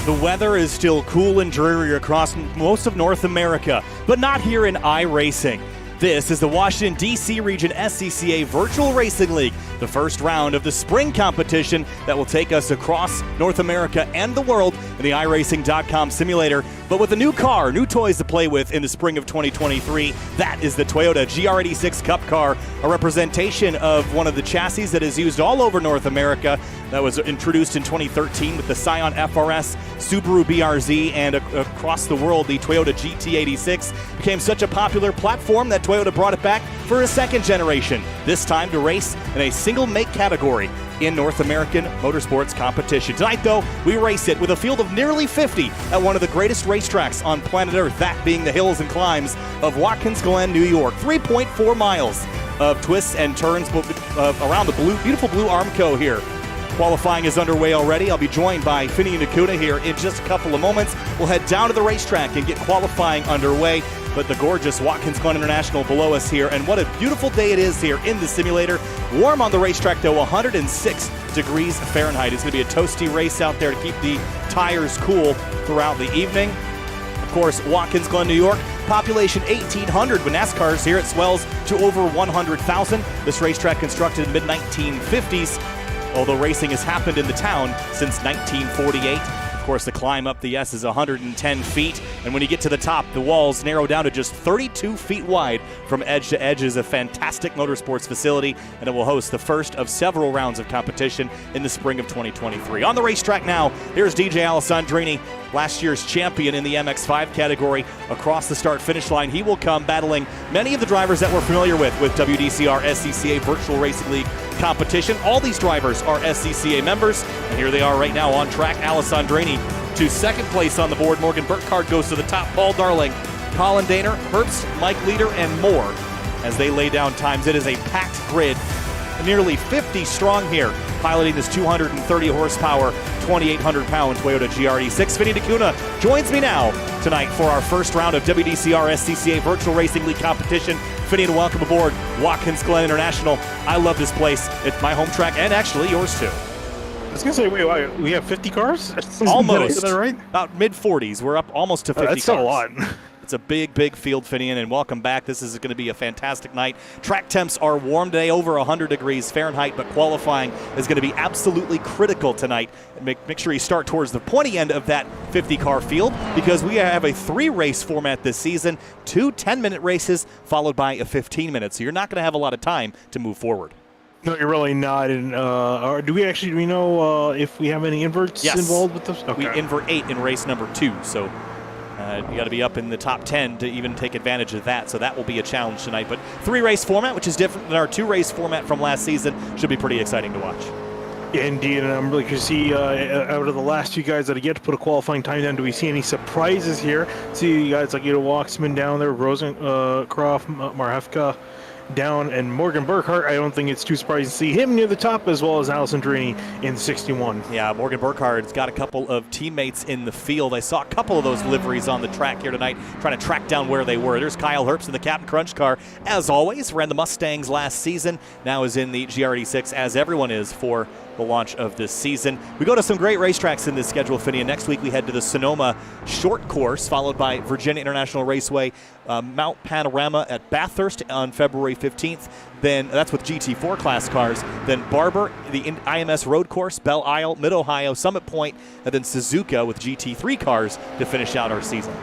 The weather is still cool and dreary across most of North America, but not here in iRacing. This is the Washington, D.C. Region SCCA Virtual Racing League, the first round of the spring competition that will take us across North America and the world in the iRacing.com simulator. But with a new car, new toys to play with in the spring of 2023, that is the Toyota GR86 Cup car, a representation of one of the chassis that is used all over North America. That was introduced in 2013 with the Scion FRS, Subaru BRZ, and across the world, the Toyota GT86 became such a popular platform that Toyota brought it back for a second generation, this time to race in a single make category in North American motorsports competition. Tonight, though, we race it with a field of nearly 50 at one of the greatest racetracks on planet Earth, that being the hills and climbs of Watkins, Glen, New York. 3.4 miles of twists and turns around the beautiful blue Armco here. Qualifying is underway already. I'll be joined by Finney and Nakuna here in just a couple of moments. We'll head down to the racetrack and get qualifying underway. But the gorgeous Watkins Glen International below us here, and what a beautiful day it is here in the simulator. Warm on the racetrack though, 106 degrees Fahrenheit. It's going to be a toasty race out there to keep the tires cool throughout the evening. Of course, Watkins Glen, New York, population 1,800. When NASCAR's here, it swells to over 100,000. This racetrack constructed in the mid-1950s, although racing has happened in the town since 1948. Of course, the climb up the S is 110 feet, and when you get to the top, the walls narrow down to just 32 feet wide from edge to edge. It is a fantastic motorsports facility, and it will host the first of several rounds of competition in the spring of 2023. On the racetrack now, here's DJ Alessandrini, last year's champion in the MX-5 category. Across the start-finish line, he will come battling many of the drivers that we're familiar with WDCR SCCA Virtual Racing League competition. All these drivers are SCCA members, and here they are right now on track. Alessandrini to second place on the board. Morgan Burkhardt goes to the top. Paul Darling, Colin Daner, Herbst, Mike Leader, and more as they lay down times. It is a packed grid, nearly 50 strong here, piloting this 230 horsepower, 2,800-pound Toyota GR86. Finney Nakuna joins me now tonight for our first round of WDCR SCCA Virtual Racing League competition. Finney, and welcome aboard Watkins Glen International. I love this place. It's my home track, and actually yours too. I was going to say, wait, we have 50 cars? Almost. Is that right? About mid-40s. We're up almost to 50 that's cars. Still a lot. It's a big, big field, Finian, and welcome back. This is going to be a fantastic night. Track temps are warm today, over 100 degrees Fahrenheit, but qualifying is going to be absolutely critical tonight. Make sure you start towards the pointy end of that 50-car field, because we have a 3-race format this season, 2 10-minute races followed by a 15-minute, so you're not going to have a lot of time to move forward. No, you're really not. And do we know if we have any inverts involved with this? Okay. We invert 8 in race number 2, so you got to be up in the top 10 to even take advantage of that, so that will be a challenge tonight. But 3-race format, which is different than our 2-race format from last season, should be pretty exciting to watch. Yeah, indeed, and I'm really curious to see out of the last 2 guys that have yet to put a qualifying time down, do we see any surprises here? See guys like Waxman down there, Rosencroft, Marhefka down, and Morgan Burkhardt. I don't think it's too surprising to see him near the top, as well as Alessandrini in 61. Yeah, Morgan Burkhardt's got a couple of teammates in the field. I saw a couple of those liveries on the track here tonight, trying to track down where they were. There's Kyle Herbst in the Captain Crunch car, as always. Ran the Mustangs last season, now is in the GR86, as everyone is for the launch of this season. We go to some great racetracks in this schedule, Finney, and next week we head to the Sonoma Short Course, followed by Virginia International Raceway, Mount Panorama at Bathurst on February 15th. Then that's with GT4 class cars. Then Barber, the IMS Road Course, Belle Isle, Mid-Ohio, Summit Point, and then Suzuka with GT3 cars to finish out our season.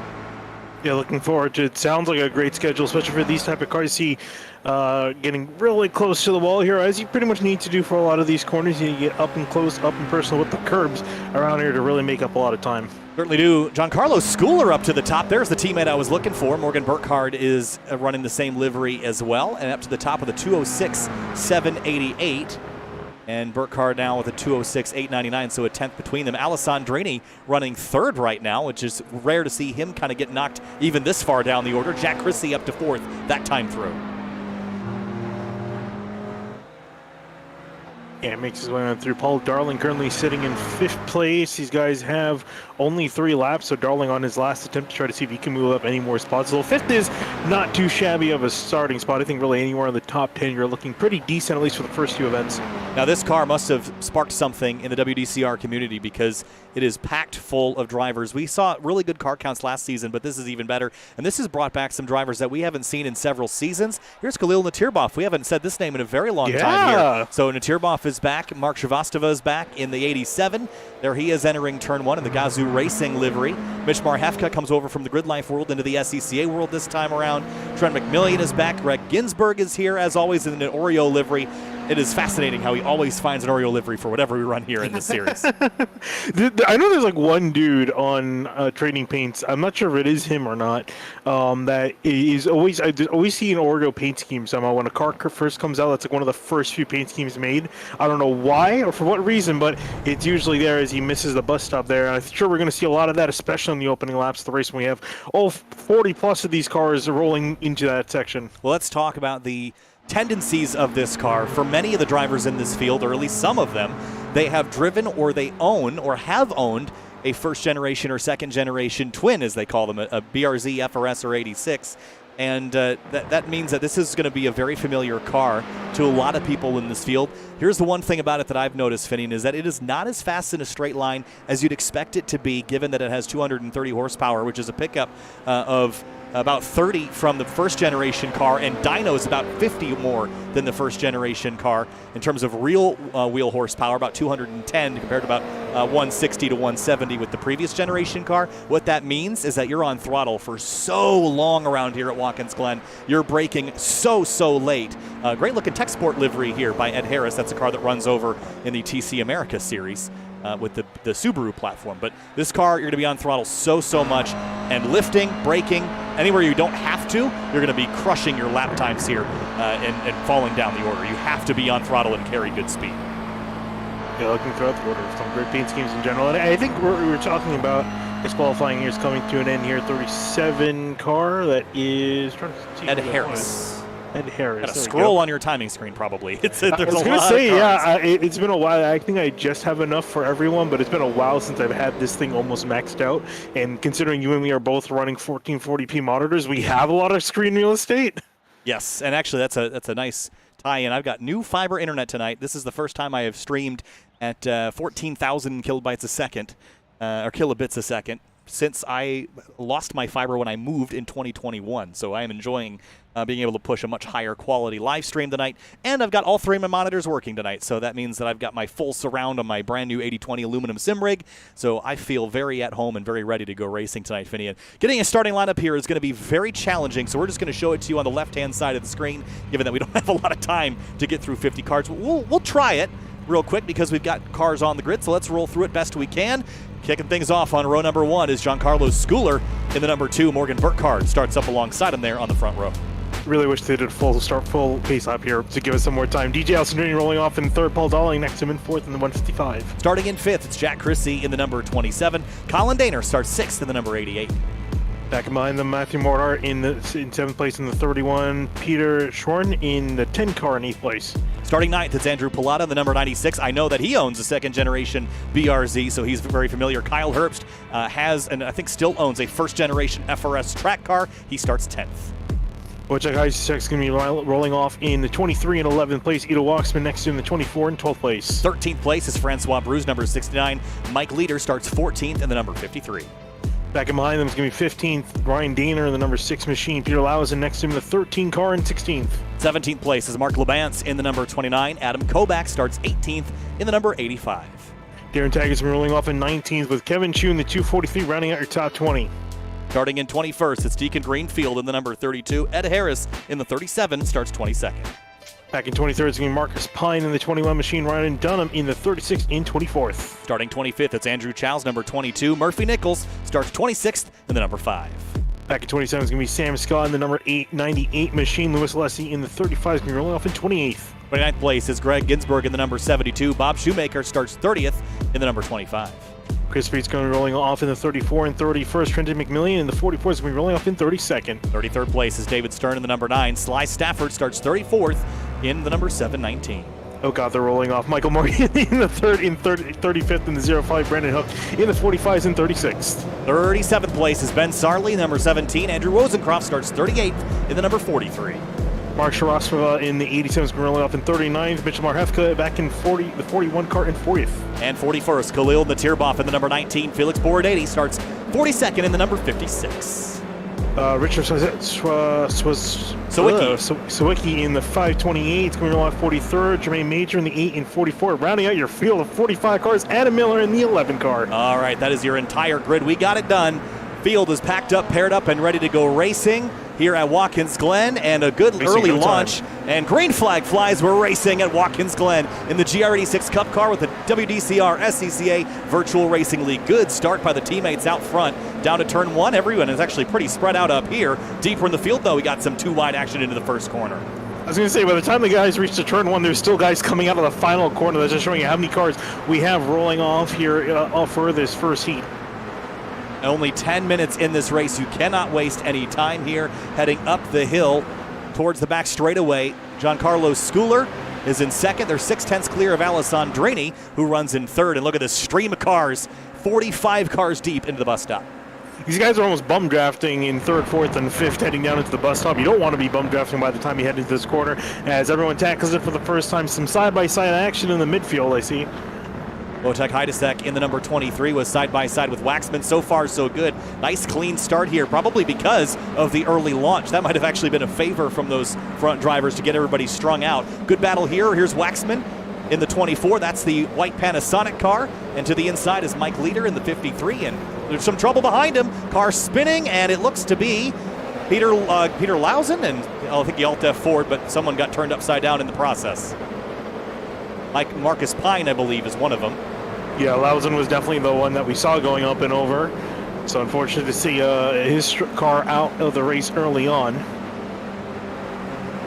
Yeah, looking forward to it. Sounds like a great schedule, especially for these type of cars. See, getting really close to the wall here, as you pretty much need to do for a lot of these corners. You get up and close, up and personal with the curbs around here to really make up a lot of time. Certainly do. Giancarlo Schooler up to the top. There's the teammate I was looking for. Morgan Burkhardt is running the same livery as well, and up to the top of the 206.788. And Burkhardt now with a 206.899, so a 10th between them. Alessandrini running 3rd right now, which is rare to see him kind of get knocked even this far down the order. Jack Chrissy up to 4th that time through. Yeah, makes his way on through. Paul Darling currently sitting in 5th place. These guys have only 3 laps, so Darling on his last attempt to try to see if he can move up any more spots. So 5th is not too shabby of a starting spot. I think really anywhere in the top 10, you're looking pretty decent, at least for the first 2 events. Now this car must have sparked something in the WDCR community because it is packed full of drivers. We saw really good car counts last season, but this is even better. And this has brought back some drivers that we haven't seen in several seasons. Here's Khalil Natirbov. We haven't said this name in a very long time here. So Natirbov is back. Mark Shrivastava is back in the 87. There he is entering turn 1 in the Gazoo Racing livery. Mitch Marhefka comes over from the Grid Life world into the SCCA world this time around. Trent McMillian is back. Greg Ginsburg is here, as always, in an Oreo livery. It is fascinating how he always finds an Oreo livery for whatever we run here in this series. I know there's like one dude on Trading Paints. I'm not sure if it is him or not. That is always, I always see an Oreo paint scheme somehow. When a car first comes out, that's like one of the first few paint schemes made. I don't know why or for what reason, but it's usually there as he misses the bus stop there. And I'm sure we're going to see a lot of that, especially in the opening laps of the race when we have all 40 plus of these cars rolling into that section. Well, let's talk about the tendencies of this car. For many of the drivers in this field, or at least some of them, they have driven or they own or have owned a first generation or second generation twin, as they call them, a BRZ, FRS, or 86. And that means that this is going to be a very familiar car to a lot of people in this field. Here's the one thing about it that I've noticed, Finian, is that it is not as fast in a straight line as you'd expect it to be, given that it has 230 horsepower, which is a pickup of about 30 from the first generation car, and dyno is about 50 more than the first generation car in terms of real wheel horsepower, about 210 compared to about 160 to 170 with the previous generation car. What that means is that you're on throttle for so long around here at Watkins Glen. You're braking so late. Great looking Tech Sport livery here by Ed Harris. That's a car that runs over in the TC America series with the Subaru platform. But this car, you're going to be on throttle so much, and lifting, braking, anywhere you don't have to, you're going to be crushing your lap times here and falling down the order. You have to be on throttle and carry good speed. Yeah, looking throughout the order, some great paint schemes in general. And I think we were talking about this qualifying here is coming to an end here. 37 car that is trying to see Ed Harris. Ed Harris. Gotta scroll on your timing screen, probably. There's I was going to say, yeah, it's been a while. I think I just have enough for everyone, but it's been a while since I've had this thing almost maxed out. And considering you and me are both running 1440p monitors, we have a lot of screen real estate. Yes, and actually that's a nice tie-in. I've got new fiber internet tonight. This is the first time I have streamed at 14,000 kilobytes a second, or kilobits a second, since I lost my fiber when I moved in 2021. So I am enjoying being able to push a much higher quality live stream tonight. And I've got all 3 of my monitors working tonight. So that means that I've got my full surround on my brand new 8020 aluminum sim rig. So I feel very at home and very ready to go racing tonight, Finian. Getting a starting lineup here is going to be very challenging. So we're just going to show it to you on the left-hand side of the screen, given that we don't have a lot of time to get through 50 cars. We'll try it real quick because we've got cars on the grid. So let's roll through it best we can. Kicking things off on row number 1 is Giancarlo Schooler. In the number 2, Morgan Burkhardt starts up alongside him there on the front row. Really wish they did full pace lap here to give us some more time. DJ Alcindrini rolling off in 3rd, Paul Darling next to him in 4th in the 155. Starting in 5th, it's Jack Chrissy in the number 27. Colin Daner starts 6th in the number 88. Back behind them, Matthew Mortar in 7th place in the 31. Peter Schworn in the 10 car in 8th place. Starting 9th, it's Andrew Pilata in the number 96. I know that he owns a second generation BRZ, so he's very familiar. Kyle Herbst has, and I think still owns, a first generation FRS track car. He starts 10th. Wojciech Isaac's going to be rolling off in the 23 and 11th place. Ido Waxman next to him in the 24 and 12th place. 13th place is Francois Bruce, number 69. Mike Leader starts 14th in the number 53. Back in behind them is going to be 15th, Ryan Daner in the number 6 machine. Peter Lauzen next to him in the 13 car and 16th. 17th place is Mark Labance in the number 29. Adam Kobach starts 18th in the number 85. Darren Taggart's rolling off in 19th with Kevin Chu in the 243 rounding out your top 20. Starting in 21st, it's Deacon Greenfield in the number 32. Ed Harris in the 37 starts 22nd. Back in 23rd, it's going to be Marcus Pine in the 21 machine. Ryan Dunham in the 36th and 24th. Starting 25th, it's Andrew Chow's number 22. Murphy Nichols starts 26th in the number 5. Back in 27 is going to be Sam Scott in the number 898 machine. Lewis Leslie in the 35 is going to be rolling off in 28th. 29th place is Greg Ginsburg in the number 72. Bob Shoemaker starts 30th in the number 25. Chris Freed's going to be rolling off in the 34 and 31st. Trenton McMillian in the 44 is going to be rolling off in 32nd. 33rd place is David Stern in the number 9. Sly Stafford starts 34th in the number 719. Oh God, they're rolling off. Michael Morgan in the 35th in the 05. Brandon Hook in the 45s and 36th. 37th place is Ben Sarley, number 17. Andrew Wozencroft starts 38th in the number 43. Mark Sharasova in the 87s, rolling off in 39th. Mitchell Marhefka back in the 41 car in 40th. And 41st, Khalil Natirboff in the number 19. Felix Borodady starts 42nd in the number 56. Richard Sawicki in the 528, going off 43rd. Jermaine Major in the 8 and 44. Rounding out your field of 45 cars, Adam Miller in the 11 car. All right, that is your entire grid. We got it done. Field is packed up, paired up, and ready to go racing here at Watkins Glen, and a good early launch. And green flag flies. We're racing at Watkins Glen in the GR86 Cup car with the WDCR SCCA Virtual Racing League. Good start by the teammates out front. Down to turn 1, everyone is actually pretty spread out up here. Deeper in the field, though, we got some too wide action into the first corner. I was going to say, by the time the guys reach the turn 1, there's still guys coming out of the final corner. That's just showing you how many cars we have rolling off here for this first heat. Only 10 minutes in this race. You cannot waste any time here. Heading up the hill towards the back straightaway, Giancarlo Schooler is in second. They're 6/10 clear of Alessandrini, who runs in third. And look at this stream of cars, 45 cars deep into the bus stop. These guys are almost bum drafting in third, fourth, and fifth, heading down into the bus stop. You don't want to be bum drafting by the time you head into this corner, as everyone tackles it for the first time. Some side-by-side action in the midfield, I see. Wojtek Heidesek in the number 23 was side-by-side with Waxman. So far, so good. Nice, clean start here, probably because of the early launch. That might have actually been a favor from those front drivers to get everybody strung out. Good battle here. Here's Waxman in the 24. That's the white Panasonic car. And to the inside is Mike Leader in the 53. And there's some trouble behind him. Car spinning, and it looks to be Peter Lausen. And I think he alt F4'd, but someone got turned upside down in the process. Marcus Pine, I believe, is one of them. Yeah, Lausen was definitely the one that we saw going up and over. So unfortunate to see his car out of the race early on.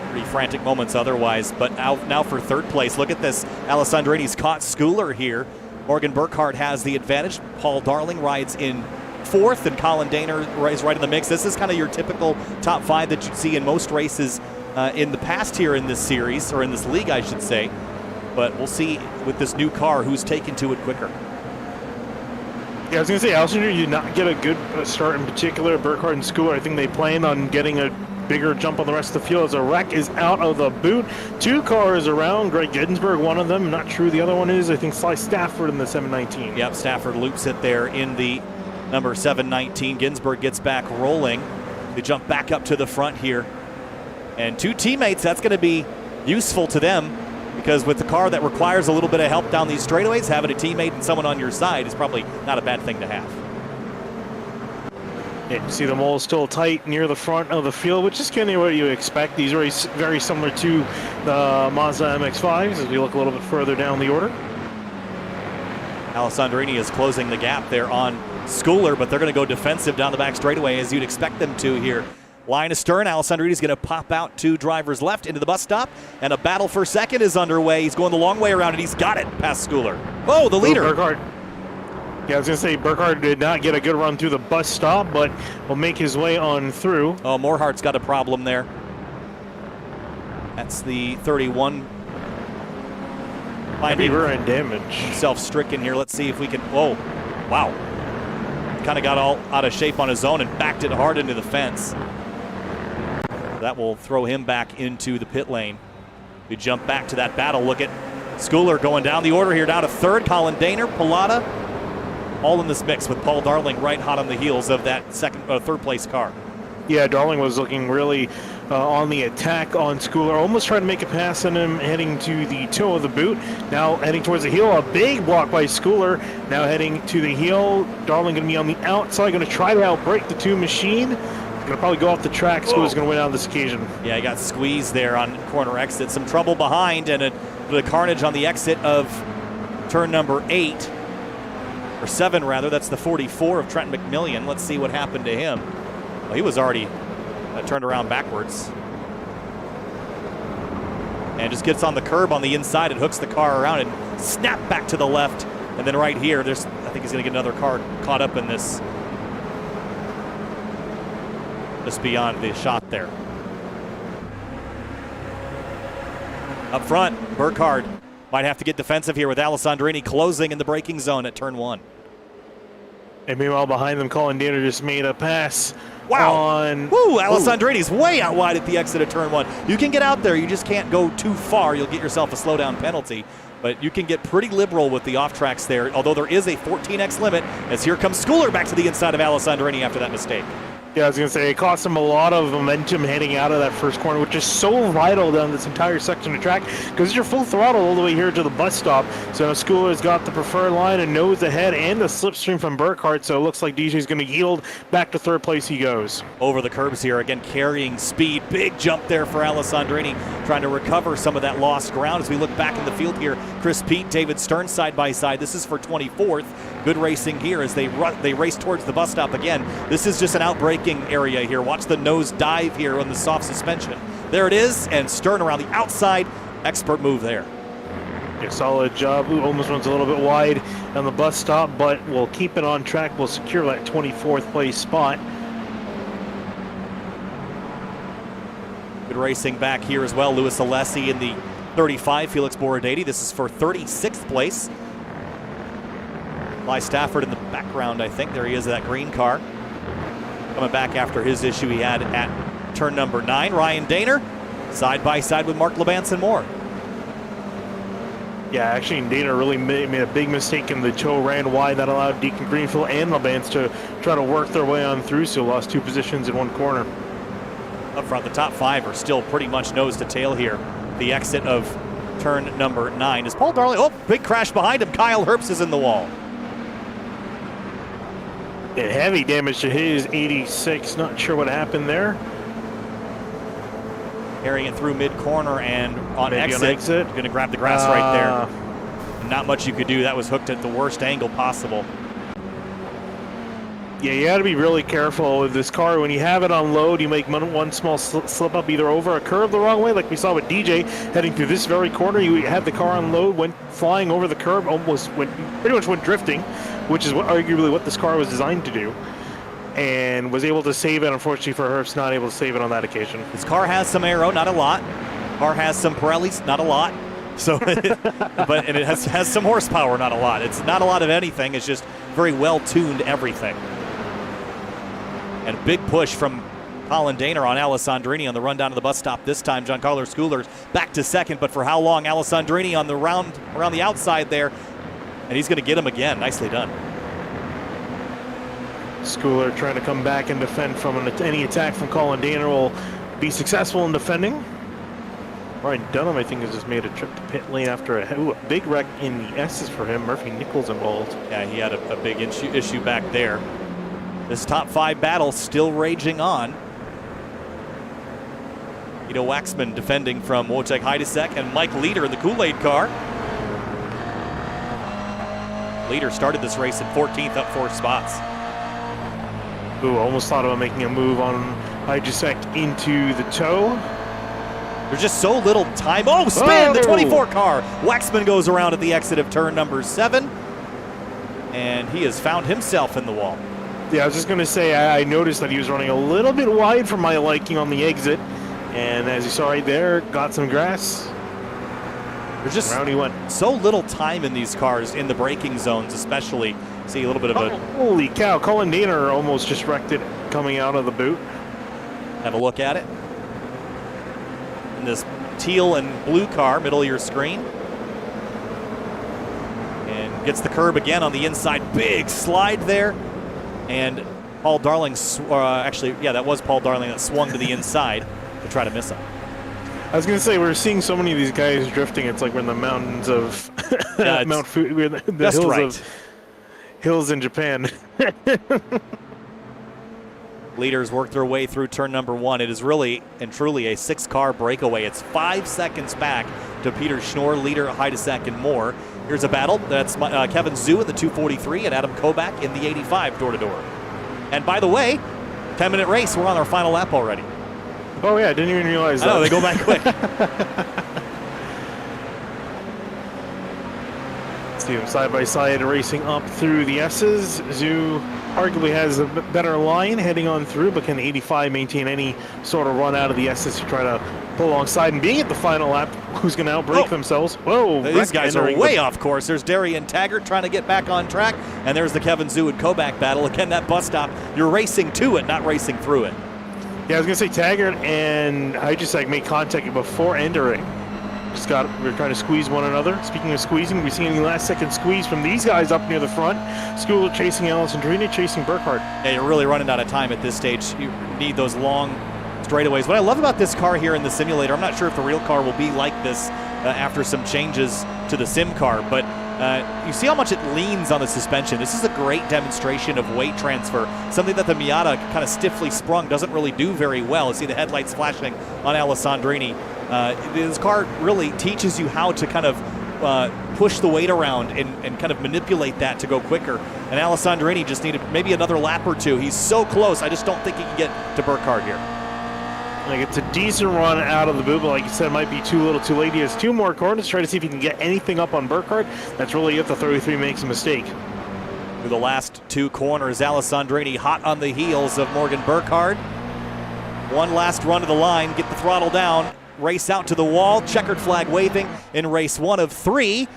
Pretty frantic moments otherwise, but out now for third place. Look at this. Alessandrini's caught Schooler here. Morgan Burkhardt has the advantage. Paul Darling rides in fourth, and Colin Daner is right in the mix. This is kind of your typical top 5 that you see in most races in the past here in this series, or in this league, I should say. But we'll see with this new car who's taken to it quicker. Yeah, I was going to say, Alcindor did not get a good start in particular. Burkhardt and Schooler, I think they plan on getting a bigger jump on the rest of the field as a wreck is out of the boot. 2 cars around. Greg Ginsburg, one of them. Not sure the other one is. I think Sly Stafford in the 719. Yep, Stafford loops it there in the number 719. Ginsburg gets back rolling. They jump back up to the front here. And 2 teammates, that's going to be useful to them, because with the car that requires a little bit of help down these straightaways, having a teammate and someone on your side is probably not a bad thing to have. Yeah, you see them all still tight near the front of the field, which is kind of what you expect. These are very similar to the Mazda MX-5s as we look a little bit further down the order. Alessandrini is closing the gap there on Schooler, but they're going to go defensive down the back straightaway as you'd expect them to here. Line astern, Alessandrini's going to pop out 2 drivers left into the bus stop, and a battle for second is underway. He's going the long way around, and he's got it past Schooler. Oh, the leader. Burkhardt. Yeah, I was going to say, Burkhardt did not get a good run through the bus stop, but will make his way on through. Oh, Moorhart's got a problem there. That's the 31. Heavy rear end damage. Self-stricken here. Let's see if we can. Oh, wow. Kind of got all out of shape on his own and backed it hard into the fence. That will throw him back into the pit lane. We jump back to that battle. Look at Schooler going down the order here, down to third. Colin Daner, Pilata, all in this mix with Paul Darling right hot on the heels of that third place car. Yeah, Darling was looking really on the attack on Schooler, almost trying to make a pass on him, heading to the toe of the boot. Now heading towards the heel, a big block by Schooler. Now heading to the heel, Darling going to be on the outside, going to try to outbrake the 2 machine. Going to probably go off the track. Schooler's going to win on this occasion. Yeah, he got squeezed there on corner exit. Some trouble behind, and the carnage on the exit of turn number 8, or 7 rather. That's the 44 of Trent McMillian. Let's see what happened to him. Well, he was already turned around backwards. And just gets on the curb on the inside and hooks the car around and snap back to the left. And then right here, I think he's going to get another car caught up in this. Just beyond the shot there. Up front, Burkhardt Might have to get defensive here with Alessandrini closing in the braking zone at turn 1. And meanwhile, behind them, Colin Danner just made a pass. Wow. Woo, Alessandrini's way out wide at the exit of turn 1. You can get out there, you just can't go too far. You'll get yourself a slowdown penalty. But you can get pretty liberal with the off tracks there, although there is a 14x limit, as here comes Schooler back to the inside of Alessandrini after that mistake. Yeah, I was going to say, it cost him a lot of momentum heading out of that first corner, which is so vital down this entire section of track, because you're full throttle all the way here to the bus stop. So Schooler's got the preferred line and nose ahead and the slipstream from Burkhardt, so it looks like DJ's going to yield. Back to third place he goes. Over the curbs here, again carrying speed. Big jump there for Alessandrini, trying to recover some of that lost ground. As we look back in the field here, Chris Pete, David Stern side by side. This is for 24th. Good racing here as they race towards the bus stop again. This is just an outbraking area here. Watch the nose dive here on the soft suspension. There it is, and Stern around the outside. Expert move there. Yeah, solid job. Ooh, almost runs a little bit wide on the bus stop, but we'll keep it on track. We'll secure that 24th place spot. Good racing back here as well. Louis Alessi in the 35, Felix Borodati. This is for 36th place. Ly Stafford in the background, I think. There he is, that green car. Coming back after his issue he had at turn number 9. Ryan Daner, side by side with Mark Labanson Moore. Yeah, actually, Daner really made a big mistake in the toe, ran wide. That allowed Deacon Greenfield and Labance to try to work their way on through, so lost 2 positions in one corner. Up front, the top 5 are still pretty much nose to tail here. The exit of turn number 9 is Paul Darling. Oh, big crash behind him. Kyle Herbst is in the wall. And heavy damage to his 86. Not sure what happened there. Carrying it through mid-corner and on Maybe exit. Going to grab the grass right there. Not much you could do. That was hooked at the worst angle possible. Yeah, you got to be really careful with this car. When you have it on load, you make one small slip up either over a curve the wrong way, like we saw with DJ heading through this very corner. You had the car on load, went flying over the curb, pretty much went drifting, which is arguably what this car was designed to do, and was able to save it. Unfortunately for Herbst, not able to save it on that occasion. This car has some aero, not a lot. Car has some Pirellis, not a lot. So, and it has some horsepower, not a lot. It's not a lot of anything. It's just very well tuned everything. And a big push from Colin Daner on Alessandrini on the run down to the bus stop. This time, Giancarlo Schooler's back to second, but for how long? Alessandrini on the round around the outside there, and he's going to get him again. Nicely done. Schooler trying to come back and defend from any attack from Colin Daner will be successful in defending. Ryan Dunham, I think, has just made a trip to pit lane after a big wreck in the S's for him. Murphy Nichols involved. Yeah, he had a big issue back there. This top 5 battle still raging on. Guido Waxman defending from Wojciech Heidesek and Mike Leader in the Kool-Aid car. Leader started this race at 14th, up 4 spots. Ooh, almost thought about making a move on Heidesek into the toe. There's just so little time. Oh, spin! The 24 car. Waxman goes around at the exit of turn number 7. And he has found himself in the wall. Yeah, I was just going to say, I noticed that he was running a little bit wide for my liking on the exit. And as you saw right there, got some grass. There's just around he went. So little time in these cars, in the braking zones especially. See a little bit of a... Holy cow, Colin Daner almost just wrecked it coming out of the boot. Have a look at it. In this teal and blue car, middle of your screen. And gets the curb again on the inside. Big slide there. And Paul Darling, that was Paul Darling that swung to the inside to try to miss him. I was going to say, we're seeing so many of these guys drifting. It's like we're in the mountains of Mount Fuji. We're in the hills of hills in Japan. Leaders work their way through turn number 1. It is really and truly a 6-car breakaway. It's 5 seconds back to Peter Schnorr, Leader, Heidesek, and more. Here's a battle. That's Kevin Zhu in the 243 and Adam Kobach in the 85 door-to-door. And by the way, 10-minute race. We're on our final lap already. Oh, yeah. I didn't even realize that. I know. They go by quick. See them side by side racing up through the S's. Zhu arguably has a better line heading on through, but can 85 maintain any sort of run out of the SS to try to pull alongside? And being at the final lap, who's going to outbrake themselves? Whoa, these guys are way off course. There's Darian Taggart trying to get back on track, and there's the Kevin Zhu and Kobach battle. Again, that bus stop, you're racing to it, not racing through it. Yeah, I was going to say Taggart and Hydrosec made contact before entering. We're trying to squeeze one another. Speaking of squeezing, we see any last-second squeeze from these guys up near the front. Schooler chasing Alessandrini, chasing Burkhardt. Yeah, you're really running out of time at this stage. You need those long straightaways. What I love about this car here in the simulator, I'm not sure if the real car will be like this after some changes to the sim car, but you see how much it leans on the suspension. This is a great demonstration of weight transfer, something that the Miata kind of stiffly sprung doesn't really do very well. You see the headlights flashing on Alessandrini. This car really teaches you how to kind of push the weight around and kind of manipulate that to go quicker. And Alessandrini just needed maybe another lap or two. He's so close. I just don't think he can get to Burkhardt here. Like, it's a decent run out of the boot, but like you said, it might be too little too late. He has 2 more corners. Try to see if he can get anything up on Burkhardt. That's really if the 33 makes a mistake. Through the last 2 corners, Alessandrini hot on the heels of Morgan Burkhardt. One last run to the line, get the throttle down, race out to the wall, checkered flag waving in race 1 of 3.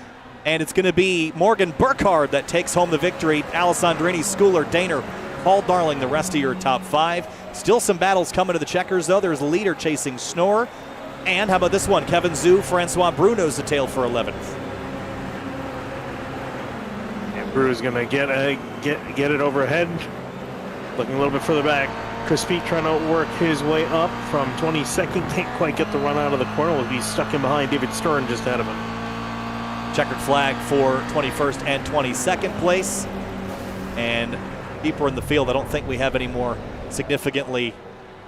And it's going to be Morgan Burkhardt that takes home the victory. Alessandrini, Schooler, Daner, Paul Darling, the rest of your top 5. Still some battles coming to the checkers, though. There's Leader chasing Schnorr. And how about this one? Kevin Zhu, Francois Bruno's the tail for 11th. And Bruno's going to get it overhead. Looking a little bit further back. Chris Peet trying to work his way up from 22nd. Can't quite get the run out of the corner. Will be stuck in behind David Stern just ahead of him. Checkered flag for 21st and 22nd place. And deeper in the field, I don't think we have any more significantly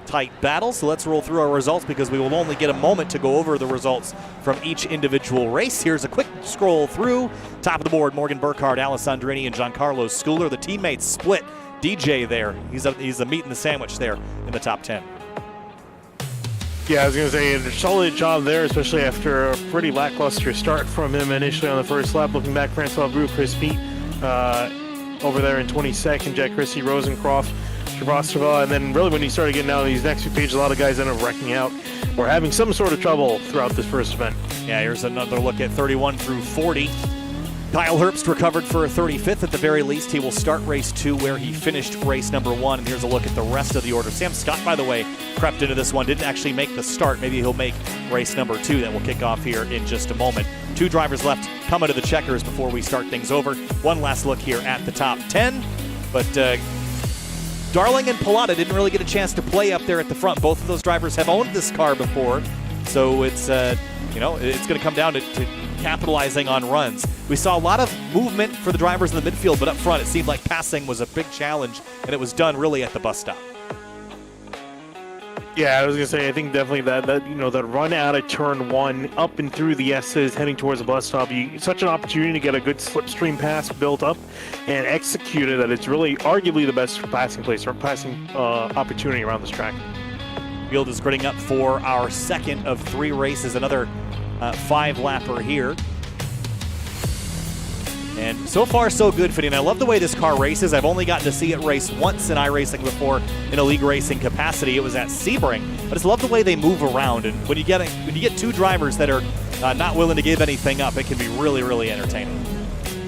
tight battles. So let's roll through our results because we will only get a moment to go over the results from each individual race. Here's a quick scroll through. Top of the board, Morgan Burkhardt, Alessandrini, and Giancarlo Schooler. The teammates split. DJ there. He's a meat in the sandwich there in the top 10. Yeah, I was going to say a solid job there, especially after a pretty lackluster start from him initially on the first lap. Looking back, Francois Brou, Chris Peet over there in 22nd, Jack Christie, Rosencroft, Shrivastava, and then really when he started getting down these next few pages, a lot of guys ended up wrecking out or having some sort of trouble throughout this first event. Yeah, here's another look at 31 through 40. Kyle Herbst recovered for a 35th at the very least. He will start race 2 where he finished race number 1. And here's a look at the rest of the order. Sam Scott, by the way, crept into this one. Didn't actually make the start. Maybe he'll make race number 2 that will kick off here in just a moment. 2 drivers left coming to the checkers before we start things over. One last look here at the top 10. But Darling and Pilata didn't really get a chance to play up there at the front. Both of those drivers have owned this car before. So it's, it's going to come down to capitalizing on runs. We saw a lot of movement for the drivers in the midfield, but up front it seemed like passing was a big challenge, and it was done really at the bus stop. Yeah, I was going to say, I think definitely that run out of turn 1 up and through the S's heading towards the bus stop, such an opportunity to get a good slipstream pass built up and executed that it's really arguably the best passing place or passing opportunity around this track. Field is gritting up for our second of 3 races, another 5-lapper here. And so far, so good, Finney. And I love the way this car races. I've only gotten to see it race once in iRacing before in a league racing capacity. It was at Sebring. But I just love the way they move around. And when you get 2 drivers that are not willing to give anything up, it can be really, really entertaining.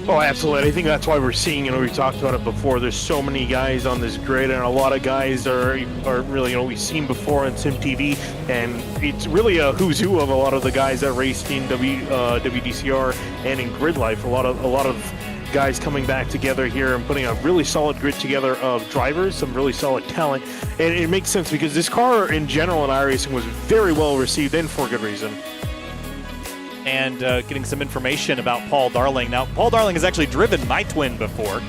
Oh, absolutely. I think that's why we're seeing, we talked about it before, there's so many guys on this grid, and a lot of guys are really, we've seen before on Sim TV, and it's really a who's who of a lot of the guys that raced in WDCR and in Grid Life. A lot of guys coming back together here and putting a really solid grid together of drivers, some really solid talent, and it makes sense because this car in general in iRacing was very well received, and for good reason. And getting some information about Paul Darling. Now, Paul Darling has actually driven my twin before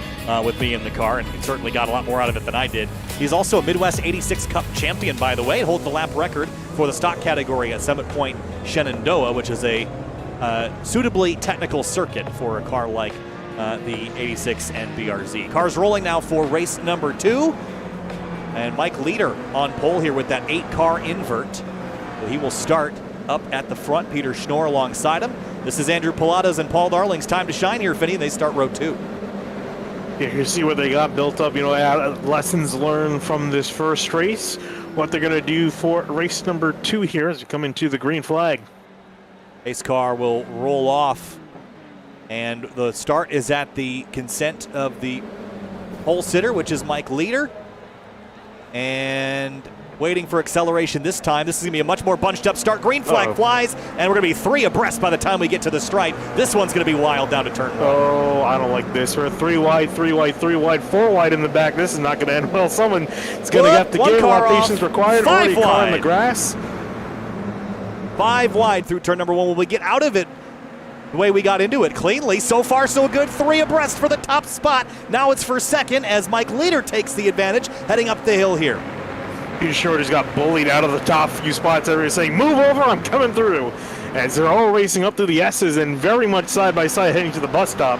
with me in the car, and he certainly got a lot more out of it than I did. He's also a Midwest 86 Cup champion, by the way. It holds the lap record for the stock category at Summit Point Shenandoah, which is a suitably technical circuit for a car like the 86 and BRZ. Cars rolling now for race number 2. And Mike Leader on pole here with that 8-car invert. So he will start up at the front. Peter Schnorr alongside him. This is Andrew Pilata's and Paul Darling's time to shine here, Finney. They start row 2. Yeah, you see what they got built up, lessons learned from this first race, what they're going to do for race number 2 here as we come into the green flag. Pace car will roll off, and the start is at the consent of the pole sitter, which is Mike Leader, and waiting for acceleration this time. This is going to be a much more bunched up start. Green flag flies, and we're going to be 3 abreast by the time we get to the stripe. This one's going to be wild down to turn 1. Oh, I don't like this. We're 3 wide, 3 wide, 3 wide, 4 wide in the back. This is not going to end well. Someone is going to have to give a lot of patience required. 5 wide. Car in the grass. 5 wide through turn number 1. Will we get out of it the way we got into it cleanly? So far, so good. 3 abreast for the top spot. Now it's for second as Mike Leader takes the advantage, heading up the hill here. Peter Short just got bullied out of the top few spots. Everybody's saying, move over, I'm coming through. As they're all racing up through the S's and very much side by side heading to the bus stop.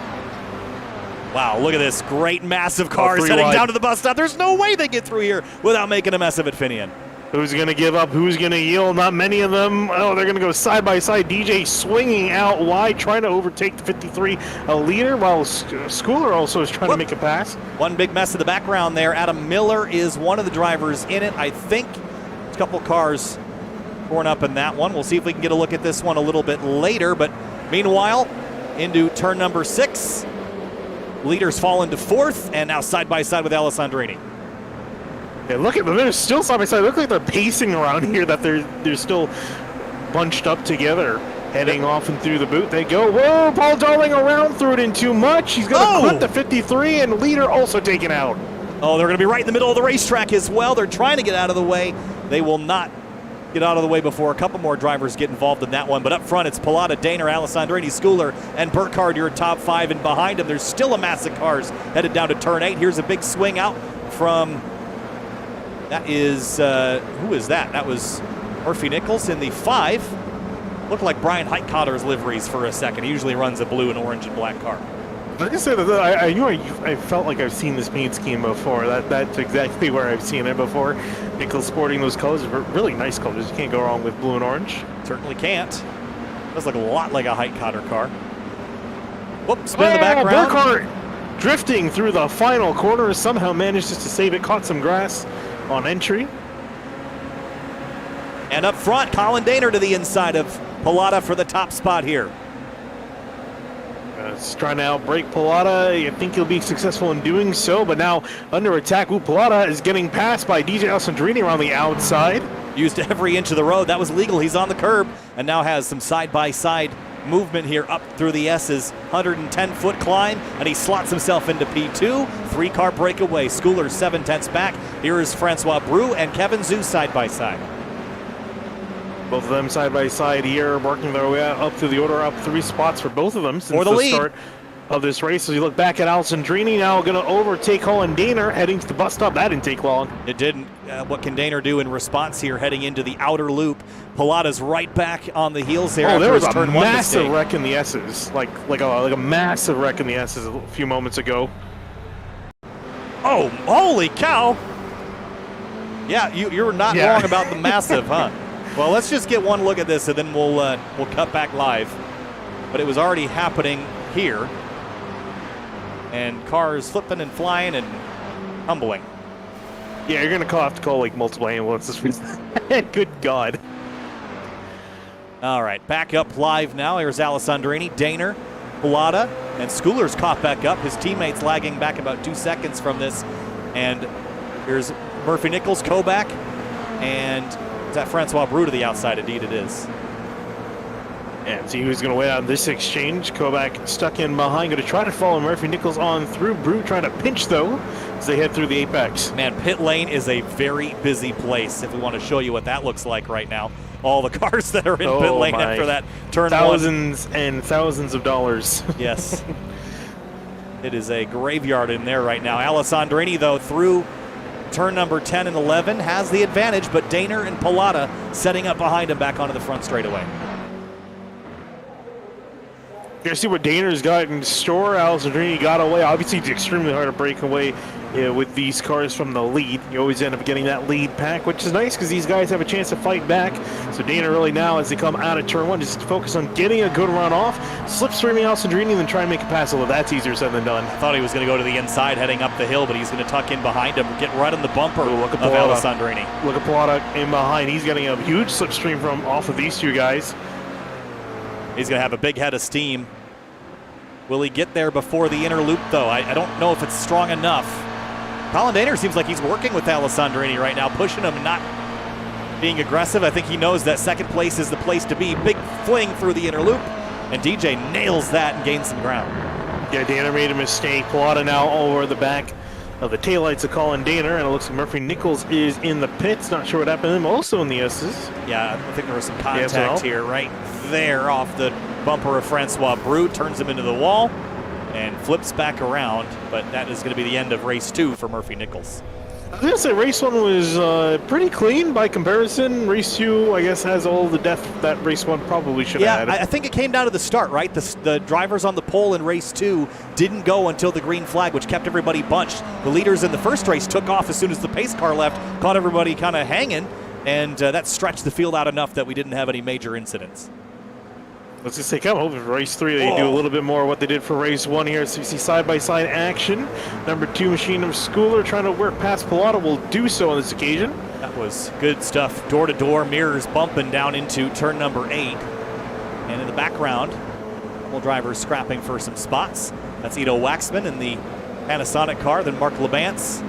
Wow, look at this great massive cars heading down to the bus stop. There's no way they get through here without making a mess of it, Finian. Who's going to give up? Who's going to yield? Not many of them. Oh, they're going to go side by side. DJ swinging out wide, trying to overtake the 53 leader, while Schooler also is trying to make a pass. One big mess in the background there. Adam Miller is one of the drivers in it. I think a couple cars torn up in that one. We'll see if we can get a look at this one a little bit later. But meanwhile, into turn number 6. Leaders fall into 4th, and now side by side with Alessandrini. Yeah, look at them. They're still side by side. They look like they're pacing around here, that they're still bunched up together, heading off and through the boot. They go. Whoa, Paul Darling around, threw it in too much. He's going to clip the 53, and Leader also taken out. Oh, they're going to be right in the middle of the racetrack as well. They're trying to get out of the way. They will not get out of the way before a couple more drivers get involved in that one. But up front, it's Pilata, Daner, Alessandrini, Schooler, and Burkhardt, your top 5. And behind them, there's still a mass of cars headed down to turn 8. Here's a big swing out from... That is, who is that? That was Murphy Nichols in the 5. Looked like Brian Heitcotter's liveries for a second. He usually runs a blue and orange and black car. Like I said, I felt like I've seen this paint scheme before. That's exactly where I've seen it before. Nichols sporting those colors, really nice colors. You can't go wrong with blue and orange. Certainly can't. Does look a lot like a Heitcotter car. Whoops, spin in the background. Burkhardt drifting through the final corner, somehow manages to save it, caught some grass on entry. And up front, Colin Daner to the inside of Pilata for the top spot here. It's trying to outbrake Pilata. I think he'll be successful in doing so, but now under attack. Pilata is getting passed by DJ Alessandrini around the outside. Used every inch of the road. That was legal. He's on the curb and now has some side-by-side movement here up through the S's. 110-foot climb, and he slots himself into P2. 3-car breakaway. Schooler 7/10 back. Here is Francois Brou and Kevin Zhu side by side. Both of them side by side here, working their way up through the order, up 3 spots for both of them since for the lead. Start of this race. As you look back at Alessandrini, now going to overtake Colin Daner, heading to the bus stop. That didn't take long. It didn't. What can Daner do in response here, heading into the outer loop? Pilata's right back on the heels there. Oh, there was a turn massive wreck in the S's, like a massive wreck in the S's a few moments ago. Oh, holy cow! Yeah, you're not wrong about the massive, huh? Well, let's just get one look at this, and then we'll cut back live. But it was already happening here, and cars flipping and flying and tumbling. Yeah, you're gonna have to call like multiple ambulances for that. Good God. All right, back up live now. Here's Alessandrini, Daner, Pilata, and Schooler's caught back up. His teammates lagging back about 2 seconds from this. And here's Murphy Nichols, Kobach, and is that Francois Brou to the outside? Indeed it is. And see who's going to win out of this exchange. Kobach stuck in behind, going to try to follow Murphy Nichols on through. Brou trying to pinch, though, as they head through the apex. Man, pit lane is a very busy place if we want to show you what that looks like right now. All the cars that are in pit lane after that turn thousands and thousands of dollars. Yes. It is a graveyard in there right now. Alessandrini, though, through turn number 10 and 11, has the advantage, but Daner and Pilata setting up behind him back onto the front straightaway. You see what Dana's got in store. Alessandrini got away. Obviously, it's extremely hard to break away with these cars from the lead. You always end up getting that lead pack, which is nice because these guys have a chance to fight back. So Dana really now, as they come out of turn one, just focus on getting a good run off, slipstreaming Alessandrini, and then try and make a pass. Although that's easier said than done. I thought he was going to go to the inside heading up the hill, but he's going to tuck in behind him, get right on the bumper Look at of Alessandrini. Look at Pilata in behind. He's getting a huge slipstream from off of these two guys. He's going to have a big head of steam. Will he get there before the inner loop, though? I don't know if it's strong enough. Colin Daner seems like he's working with Alessandrini right now, pushing him, not being aggressive. I think he knows that second place is the place to be. Big fling through the inner loop, and DJ nails that and gains some ground. Yeah, Daner made a mistake. Pilata now over the back of the taillights of Colin Daner, and it looks like Murphy Nichols is in the pits. Not sure what happened to him. Also in the S's. Yeah, I think there was some contact here, right there off the bumper of Francois Brou, turns him into the wall and flips back around, but that is going to be the end of race 2 for Murphy Nichols. I was going to say race 1 was pretty clean by comparison. Race 2, I guess, has all the depth that race 1 probably should have had. I think it came down to the start, right? The drivers on the pole in race 2 didn't go until the green flag, which kept everybody bunched. The leaders in the first race took off as soon as the pace car left, caught everybody kind of hanging, and that stretched the field out enough that we didn't have any major incidents. Let's just say, come hoping for race 3 they do a little bit more what they did for race 1 here. So you see side-by-side action. Number 2 machine of Schooler trying to work past Pilata will do so on this occasion. That was good stuff. Door-to-door, mirrors bumping down into turn number 8. And in the background, couple drivers scrapping for some spots. That's Ido Waxman in the Panasonic car, then Mark Labance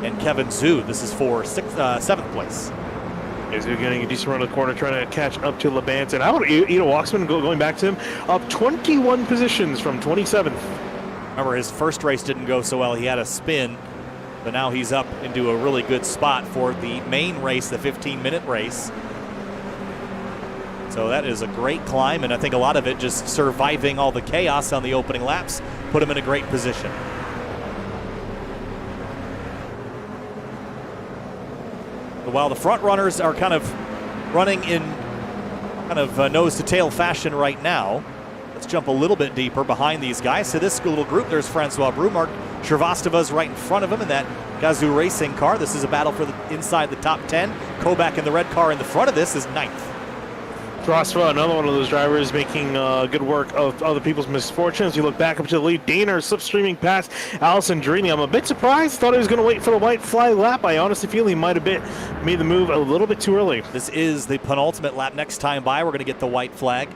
and Kevin Zhu. This is for 7th place. Is he getting a decent run of the corner, trying to catch up to Labance. And how about Ido Waxman going back to him? Up 21 positions from 27th. Remember, his first race didn't go so well. He had a spin, but now he's up into a really good spot for the main race, the 15-minute race. So that is a great climb, and I think a lot of it just surviving all the chaos on the opening laps put him in a great position. While the front runners are kind of running in kind of nose-to-tail fashion right now, let's jump a little bit deeper behind these guys. So this little group, there's Francois Brou, Mark Shrivastava's right in front of him in that Gazoo Racing car. This is a battle for the inside the top 10. Kobach in the red car in the front of this is 9th. Shrivastava, another one of those drivers making good work of other people's misfortunes. You look back up to the lead. Daner slipstreaming past Alessandrini. I'm a bit surprised. Thought he was going to wait for the white flag lap. I honestly feel he might have made the move a little bit too early. This is the penultimate lap. Next time by, we're going to get the white flag.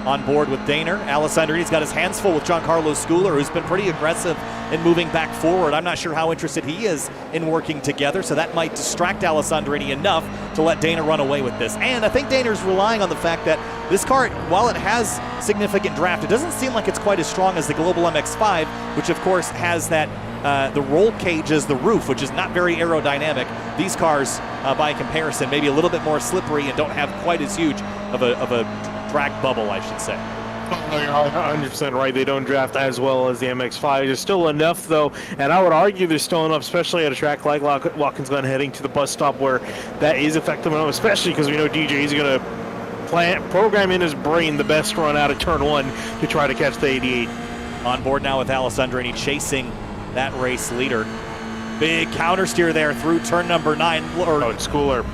On board with Daner. Alessandrini's got his hands full with Giancarlo Schooler, who's been pretty aggressive in moving back forward. I'm not sure how interested he is in working together, so that might distract Alessandrini enough to let Daner run away with this. And I think Daner's relying on the fact that this car, while it has significant draft, it doesn't seem like it's quite as strong as the Global MX-5, which of course has that the roll cage as the roof, which is not very aerodynamic. These cars, by comparison, maybe a little bit more slippery and don't have quite as huge of a drag bubble, I should say. 100% right. They don't draft as well as the MX-5. There's still enough, though, and I would argue there's still enough, especially at a track like Watkins Glen, heading to the bus stop where that is effective enough, especially because we know DJ is going to program in his brain the best run out of turn 1 to try to catch the 88. On board now with Alessandrini chasing that race leader. Big counter steer there through turn number 9. Schooler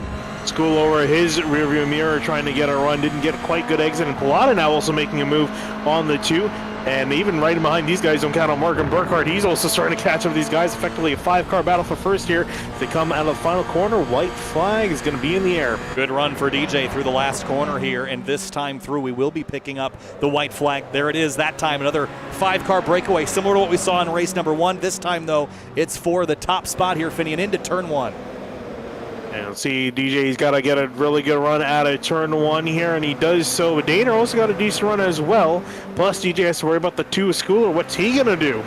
over his rearview mirror trying to get a run, didn't get a quite good exit, and Pilata now also making a move on the 2, and even right behind these guys, don't count on Morgan Burkhardt. He's also starting to catch up with these guys. Effectively a 5-car battle for first here. As they come out of the final corner, white flag is going to be in the air. Good run for DJ through the last corner here, and this time through we will be picking up the white flag. There it is that time, another 5-car breakaway, similar to what we saw in race number 1. This time though, it's for the top spot here, Finian, into turn 1. And see, DJ's got to get a really good run out of turn 1 here, and he does so. But Daner also got a decent run as well. Plus, DJ has to worry about the 2 Schooler. What's he going to do?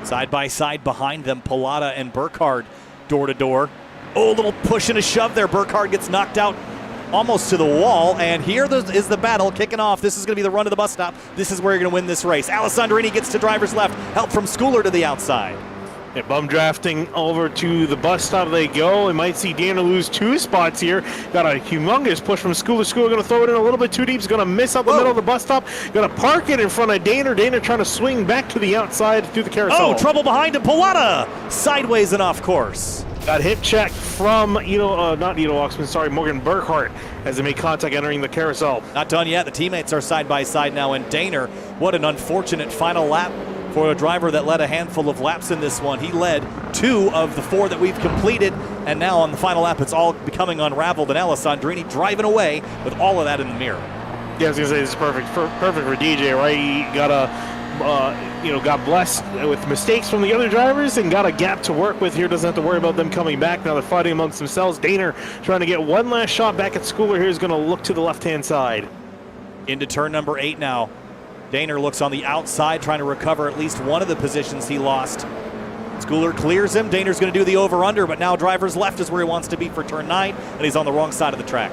Side by side behind them, Pilata and Burkhardt door to door. Oh, a little push and a shove there. Burkhardt gets knocked out almost to the wall, and here is the battle kicking off. This is going to be the run to the bus stop. This is where you're going to win this race. Alessandrini gets to driver's left. Help from Schooler to the outside. Yeah, bum drafting over to the bus stop they go. We might see Dana lose 2 spots here. Got a humongous push from Schooler. Schooler going to throw it in a little bit too deep. He's going to miss out the middle of the bus stop. Going to park it in front of Dana. Dana trying to swing back to the outside through the carousel. Oh, trouble behind him. Pilata sideways and off course. Got hip check from not Watkins, sorry, Morgan Burkhart as they make contact entering the carousel. Not done yet. The teammates are side by side now. And Daner, what an unfortunate final lap for a driver that led a handful of laps in this one. He led 2 of the 4 that we've completed, and now on the final lap it's all becoming unraveled, and Alessandrini driving away with all of that in the mirror. Yeah, I was going to say this is perfect for DJ, right? He got got blessed with mistakes from the other drivers and got a gap to work with here. Doesn't have to worry about them coming back. Now they're fighting amongst themselves. Daner trying to get one last shot back at Schooler here. Is going to look to the left-hand side. Into turn number 8 now. Daner looks on the outside, trying to recover at least one of the positions he lost. Schooler clears him. Daner's going to do the over-under, but now driver's left is where he wants to be for turn 9, and he's on the wrong side of the track.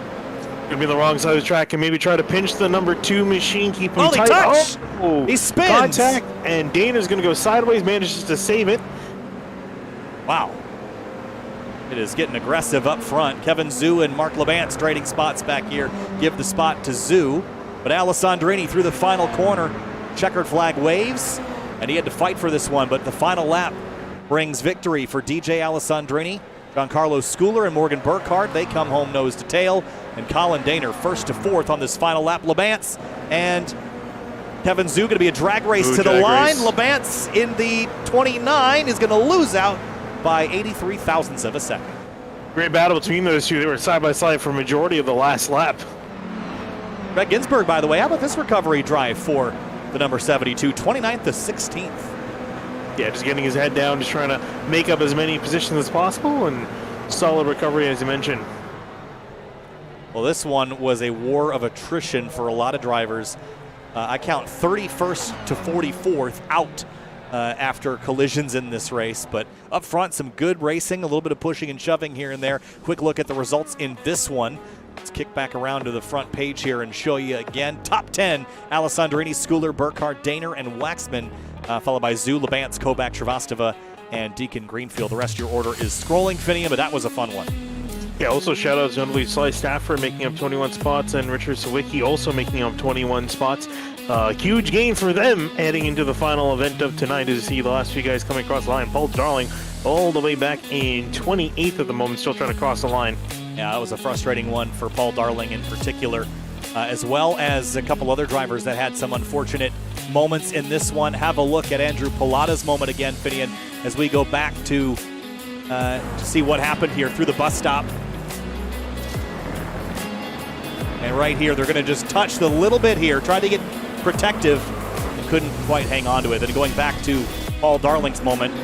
Going to be on the wrong side of the track and maybe try to pinch the number 2 machine, keep him tight. Touch! Oh, he spins! Contact, and Daner's going to go sideways, manages to save it. Wow. It is getting aggressive up front. Kevin Zhu and Mark Labance trading spots back here. Give the spot to Zhu. But Alessandrini through the final corner. Checkered flag waves, and he had to fight for this one. But the final lap brings victory for DJ Alessandrini. Giancarlo Schooler and Morgan Burkhart, they come home nose to tail. And Colin Daner first to 4th on this final lap. Labance and Kevin Zhu going to be a drag race to the line. Labance in the 29 is going to lose out by 83 thousandths of a second. Great battle between those two. They were side by side for a majority of the last lap. Brett Ginsburg, by the way, how about this recovery drive for the number 72, 29th to 16th? Yeah, just getting his head down, just trying to make up as many positions as possible, and solid recovery, as you mentioned. Well, this one was a war of attrition for a lot of drivers. I count 31st to 44th out after collisions in this race, but up front, some good racing, a little bit of pushing and shoving here and there. Quick look at the results in this one. Let's kick back around to the front page here and show you again. Top 10, Alessandrini, Schooler, Burkhart, Daner, and Waxman, followed by Zhu, Labance, Kobach, Shrivastava, and Deacon Greenfield. The rest of your order is scrolling, Finian, but that was a fun one. Yeah, also shout out to notably Sly Stafford making up 21 spots, and Richard Sawicki also making up 21 spots. Huge gain for them heading into the final event of tonight as you see the last few guys coming across the line. Paul Darling all the way back in 28th at the moment, still trying to cross the line. Yeah, that was a frustrating one for Paul Darling in particular, as well as a couple other drivers that had some unfortunate moments in this one. Have a look at Andrew Pilata's moment again, Finian, as we go back to see what happened here through the bus stop. And right here, they're going to just touch the little bit here, try to get protective, and couldn't quite hang on to it. And going back to Paul Darling's moment.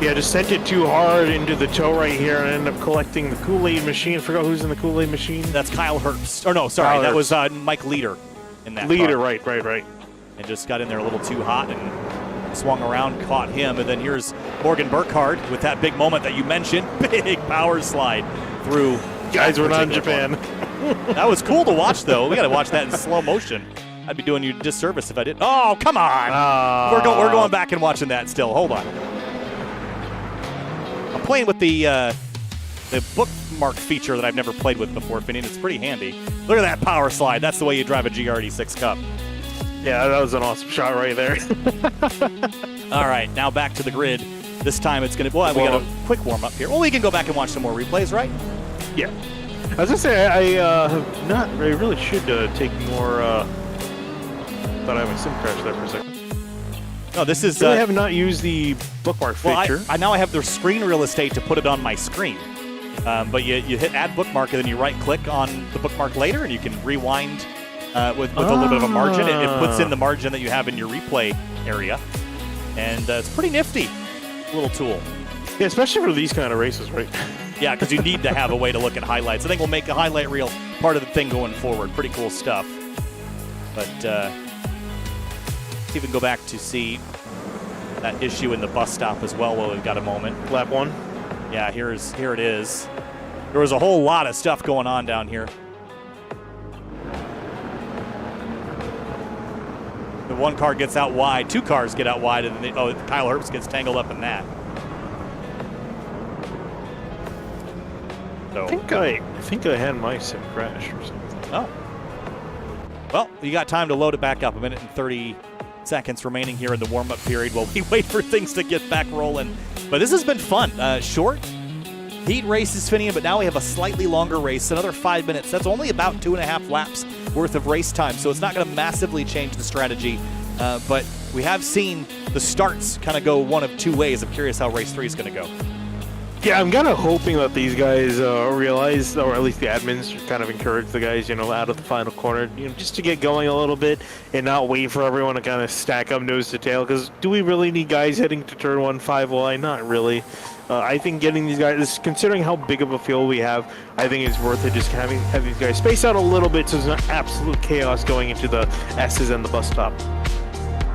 Yeah, just sent it too hard into the toe right here and ended up collecting the Kool-Aid machine. Forgot who's in the Kool-Aid machine. That's Kyle Herbst. Or no, sorry, that was Mike Leader in that Leader, car. right. And just got in there a little too hot and swung around, caught him. And then here's Morgan Burkhart with that big moment that you mentioned. Big power slide through. Guys, we're not in Japan. That was cool to watch, though. We got to watch that in slow motion. I'd be doing you a disservice if I didn't. Oh, come on. We're going back and watching that still. Hold on. I'm playing with the bookmark feature that I've never played with before, Finian. It's pretty handy. Look at that power slide. That's the way you drive a GRD6 Cup. Yeah, that was an awesome shot right there. All right, now back to the grid. This time it's going to, well, we got a quick warm-up here. Well, we can go back and watch some more replays, right? Yeah. I was going to say, I really should take more, thought I had my SIM crash there for a second. No, this is... I have not used the bookmark feature. I now have the screen real estate to put it on my screen. But you hit add bookmark and then you right-click on the bookmark later and you can rewind with a little bit of a margin. It puts in the margin that you have in your replay area. And it's pretty nifty little tool. Yeah, especially for these kind of races, right? Yeah, because you need to have a way to look at highlights. I think we'll make a highlight reel part of the thing going forward. Pretty cool stuff. But even go back to see that issue in the bus stop as well while we've got a moment. Lap 1. Yeah, here it is. There was a whole lot of stuff going on down here. The one car gets out wide, 2 cars get out wide, and then Kyle Herbst gets tangled up in that. So, I think I had my sim crash or something. Oh. Well, you got time to load it back up. 1 minute and 30 seconds remaining here in the warm-up period while we wait for things to get back rolling. But this has been fun. Short heat races, Finian, but now we have a slightly longer race, another 5 minutes. That's only about 2.5 laps worth of race time, so it's not going to massively change the strategy. But we have seen the starts kind of go one of 2 ways. I'm curious how race 3 is going to go. Yeah, I'm kind of hoping that these guys realize, or at least the admins kind of encourage the guys, out of the final corner, just to get going a little bit and not wait for everyone to kind of stack up nose to tail. Because do we really need guys heading to turn 1 5 wide? Not really. I think getting these guys, considering how big of a field we have, I think it's worth it just have these guys space out a little bit so there's not absolute chaos going into the S's and the bus stop.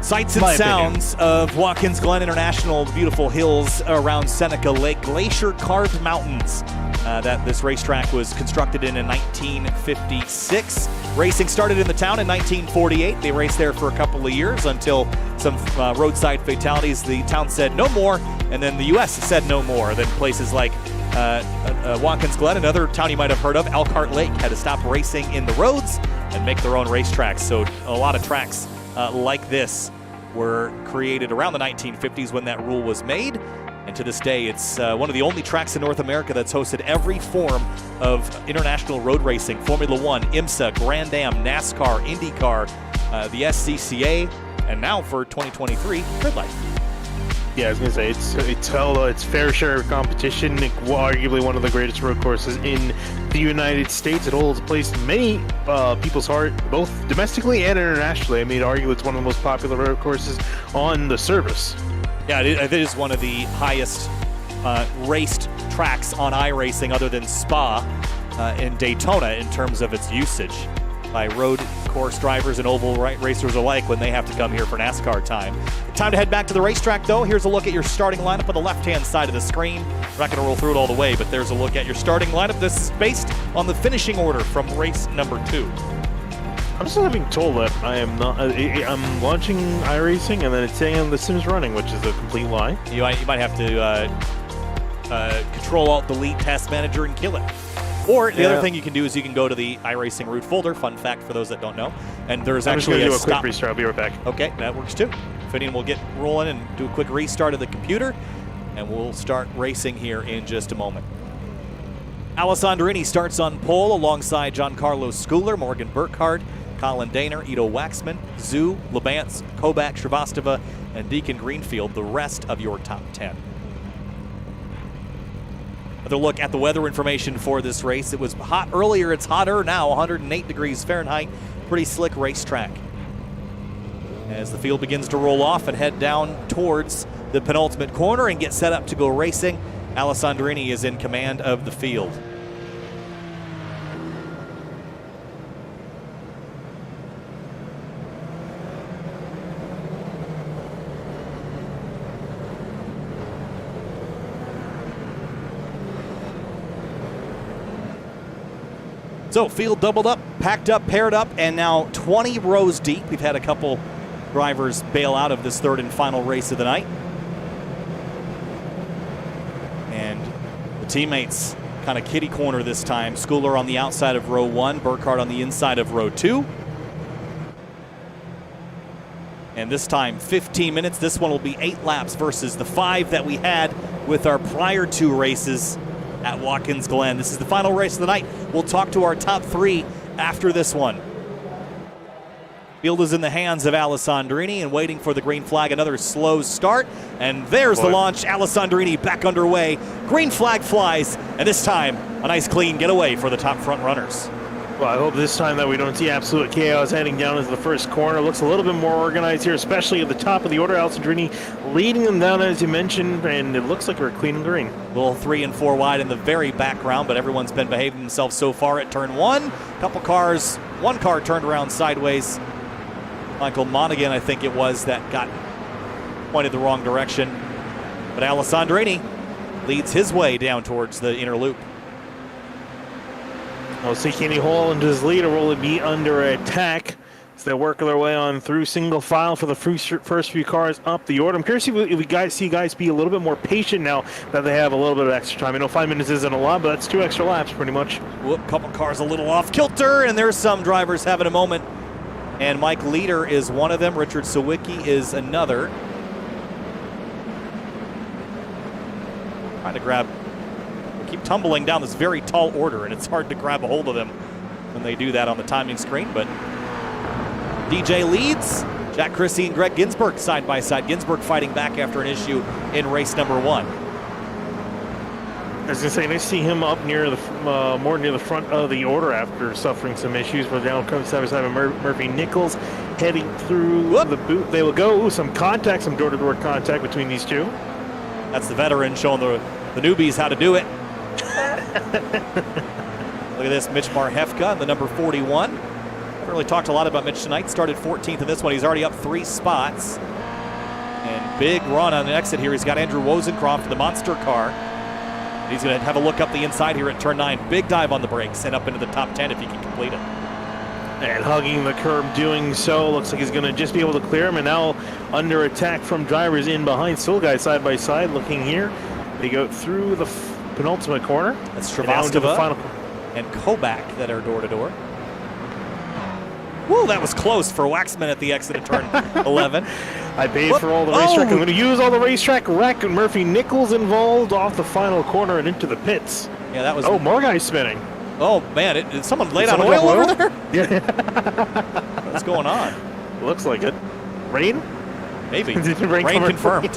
Sights and sounds of Watkins Glen International, the beautiful hills around Seneca Lake, glacier-carved mountains. That this racetrack was constructed in 1956. Racing started in the town in 1948. They raced there for a couple of years until some roadside fatalities. The town said no more, and then the U.S. said no more. Then places like Watkins Glen, another town you might have heard of, Elkhart Lake, had to stop racing in the roads and make their own racetracks. So a lot of tracks like this were created around the 1950s when that rule was made. And to this day, it's one of the only tracks in North America that's hosted every form of international road racing. Formula One, IMSA, Grand Am, NASCAR, IndyCar, the SCCA, and now for 2023, Grid Life. Yeah, I was going to say, it's held its fair share of competition. Arguably one of the greatest road courses in the United States. It holds a place in many people's heart, both domestically and internationally. I mean, arguably it's one of the most popular road courses on the service. Yeah, it is one of the highest raced tracks on iRacing other than Spa in Daytona in terms of its usage by road course drivers and oval racers alike when they have to come here for NASCAR time. Time to head back to the racetrack, though. Here's a look at your starting lineup on the left-hand side of the screen. We're not going to roll through it all the way, but there's a look at your starting lineup. This is based on the finishing order from race number 2. I'm still being told that I am not. I'm launching iRacing, and then it's saying the sim's running, which is a complete lie. You might have to Control-Alt-Delete Task Manager and kill it. Or the other thing you can do is you can go to the iRacing root folder. Fun fact for those that don't know. And there's actually a quick restart. I'll be right back. Okay, that works too. Finian will get rolling and do a quick restart of the computer, and we'll start racing here in just a moment. Alessandrini starts on pole alongside Giancarlo Schooler, Morgan Burkhardt, Colin Daner, Ido Waxman, Zhu, Labance, Kobach, Shrivastava, and Deacon Greenfield, the rest of your top 10. Another look at the weather information for this race. It was hot earlier, it's hotter now, 108 degrees Fahrenheit. Pretty slick racetrack. As the field begins to roll off and head down towards the penultimate corner and get set up to go racing, Alessandrini is in command of the field. So field doubled up, packed up, paired up, and now 20 rows deep. We've had a couple drivers bail out of this third and final race of the night. And the teammates kind of kitty corner this time. Schooler on the outside of row 1, Burkhardt on the inside of row 2. And this time 15 minutes. This one will be 8 laps versus the 5 that we had with our prior 2 races at Watkins Glen. This is the final race of the night. We'll talk to our top 3 after this one. Field is in the hands of Alessandrini and waiting for the green flag. Another slow start, and there's the launch. Alessandrini back underway. Green flag flies, and this time a nice clean getaway for the top front runners. Well, I hope this time that we don't see absolute chaos heading down into the first corner. Looks a little bit more organized here, especially at the top of the order. Alessandrini leading them down, as you mentioned, and it looks like we're clean and green. A little 3 and 4 wide in the very background, but everyone's been behaving themselves so far at turn 1. Couple cars, one car turned around sideways. Michael Monaghan, I think it was, that got pointed the wrong direction. But Alessandrini leads his way down towards the inner loop. I'll see Kenny Hall into his lead, or will it be under attack? So they're working their way on through single file for the first few cars up the order. I'm curious if we see guys be a little bit more patient now that they have a little bit of extra time. I know 5 minutes isn't a lot, but that's 2 extra laps pretty much. Whoop, couple cars a little off kilter, and there's some drivers having a moment. And Mike Leader is one of them. Richard Sawicki is another. Trying to grab, we keep tumbling down this very tall order, and it's hard to grab a hold of them when they do that on the timing screen. But DJ leads. Jack Chrissy and Greg Ginsburg side by side. Ginsburg fighting back after an issue in race number 1. I was going to say, nice to see him up near the more near the front of the order after suffering some issues. But down comes side by side with Murphy Nichols heading through the boot. They will go. Ooh, some contact, some door-to-door contact between these two. That's the veteran showing the newbies how to do it. Look at this, Mitch Marhefka, the number 41. Haven't really talked a lot about Mitch tonight. Started 14th in this one. He's already up 3 spots. And big run on the exit here. He's got Andrew Wozencroft, the monster car. He's going to have a look up the inside here at turn 9. Big dive on the brakes and up into the top 10 if he can complete it. And hugging the curb, doing so. Looks like he's going to just be able to clear him. And now under attack from drivers in behind. Still guys side by side looking here. They go through the penultimate corner. That's Shrivastava and Kobach that are door to door. Whoa, that was close for Waxman at the exit of turn 11. I paid for all the racetrack. I'm going to use all the racetrack wreck. And Murphy Nichols involved off the final corner and into the pits. Yeah, that was. Oh, more guys spinning. Oh man, did someone laid on oil over there? Yeah. What's going on? Looks like it. Rain? Maybe. Rain confirmed.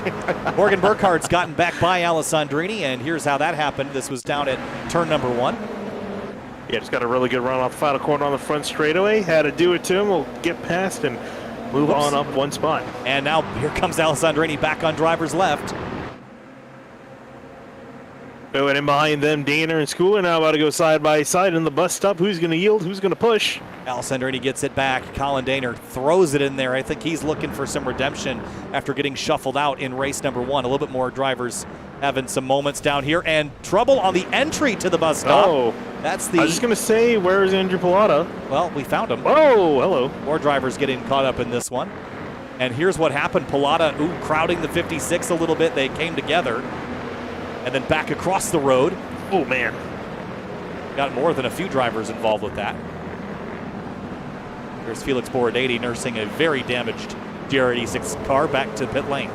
Morgan Burkhardt's gotten back by Alessandrini, and here's how that happened. This was down at turn number 1. Yeah, just got a really good run off the final corner on the front straightaway. Had to do it to him. We'll get past and move on up 1 spot. And now here comes Alessandrini back on driver's left. Oh, and in behind them, Daner and Schooler now about to go side by side in the bus stop. Who's going to yield? Who's going to push? Alessandrini gets it back. Colin Daner throws it in there. I think he's looking for some redemption after getting shuffled out in race number 1. A little bit more drivers having some moments down here. And trouble on the entry to the bus stop. Oh, that's the. I was just going to say, where is Andrew Pilata? Well, we found him. Oh, hello. More drivers getting caught up in this one. And here's what happened. Pilata, crowding the 56 a little bit. They came together. And then back across the road. Oh, man. Got more than a few drivers involved with that. There's Felix Borodady nursing a very damaged GR86 car back to pit lane.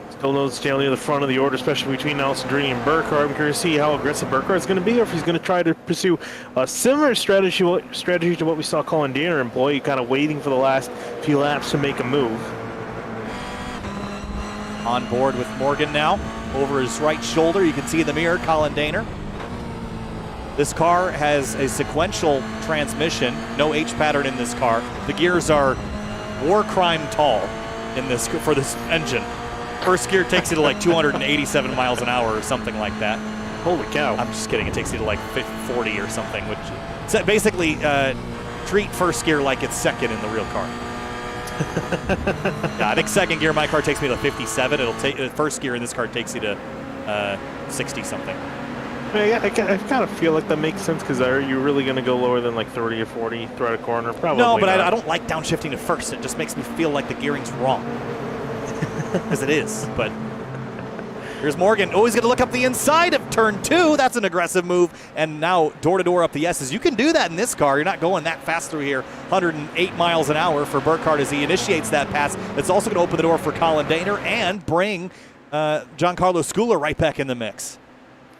Still knows Stanley at the front of the order, especially between Alessandrini and Burkhardt. I'm curious to see how aggressive Burkhardt's going to be, or if he's going to try to pursue a similar strategy to what we saw Colin Daner employ, kind of waiting for the last few laps to make a move. On board with Morgan now, over his right shoulder. You can see in the mirror Colin Daner. This car has a sequential transmission, no H pattern in this car. The gears are war crime tall in this for this engine. First gear takes you to like 287 miles an hour or something like that. Holy cow. I'm just kidding. It takes you to like 40 or something, which so basically treat first gear like it's second in the real car. Yeah, I think second gear in my car takes me to 57. It'll take first gear in this car takes you to 60 something. Yeah, I kind of feel like that makes sense, because are you really going to go lower than like 30 or 40 throughout a corner? Probably no, but not. I don't like downshifting to first. It just makes me feel like the gearing's wrong. As it is, but here's Morgan. Oh, he's going to look up the inside of turn 2. That's an aggressive move. And now door-to-door up the S's. You can do that in this car. You're not going that fast through here. 108 miles an hour for Burkhardt as he initiates that pass. It's also going to open the door for Colin Daner and bring Giancarlo Schooler right back in the mix.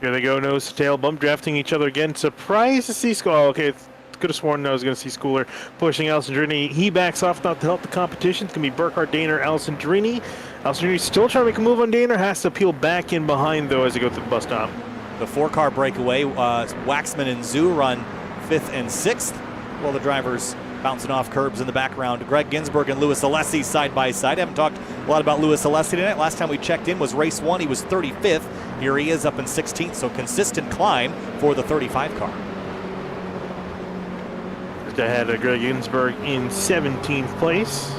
Here they go, nose to tail, bump drafting each other again. Surprised to see Schooler. Oh, okay, could have sworn I was going to see Schooler pushing Alessandrini. He backs off not to help the competition. It's going to be Burkhardt, Daner, Alessandrini. Alessandrini still trying to make a move on Daner. Has to peel back in behind, though, as they go through the bus stop. The 4-car breakaway. Waxman and Zhu run 5th and 6th. While the drivers bouncing off curbs in the background. Greg Ginsburg and Louis Alessi side by side. I haven't talked a lot about Louis Alessi tonight. Last time we checked in was race 1. He was 35th. Here he is up in 16th, so consistent climb for the 35 car. Just ahead of Greg Ginsburg in 17th place.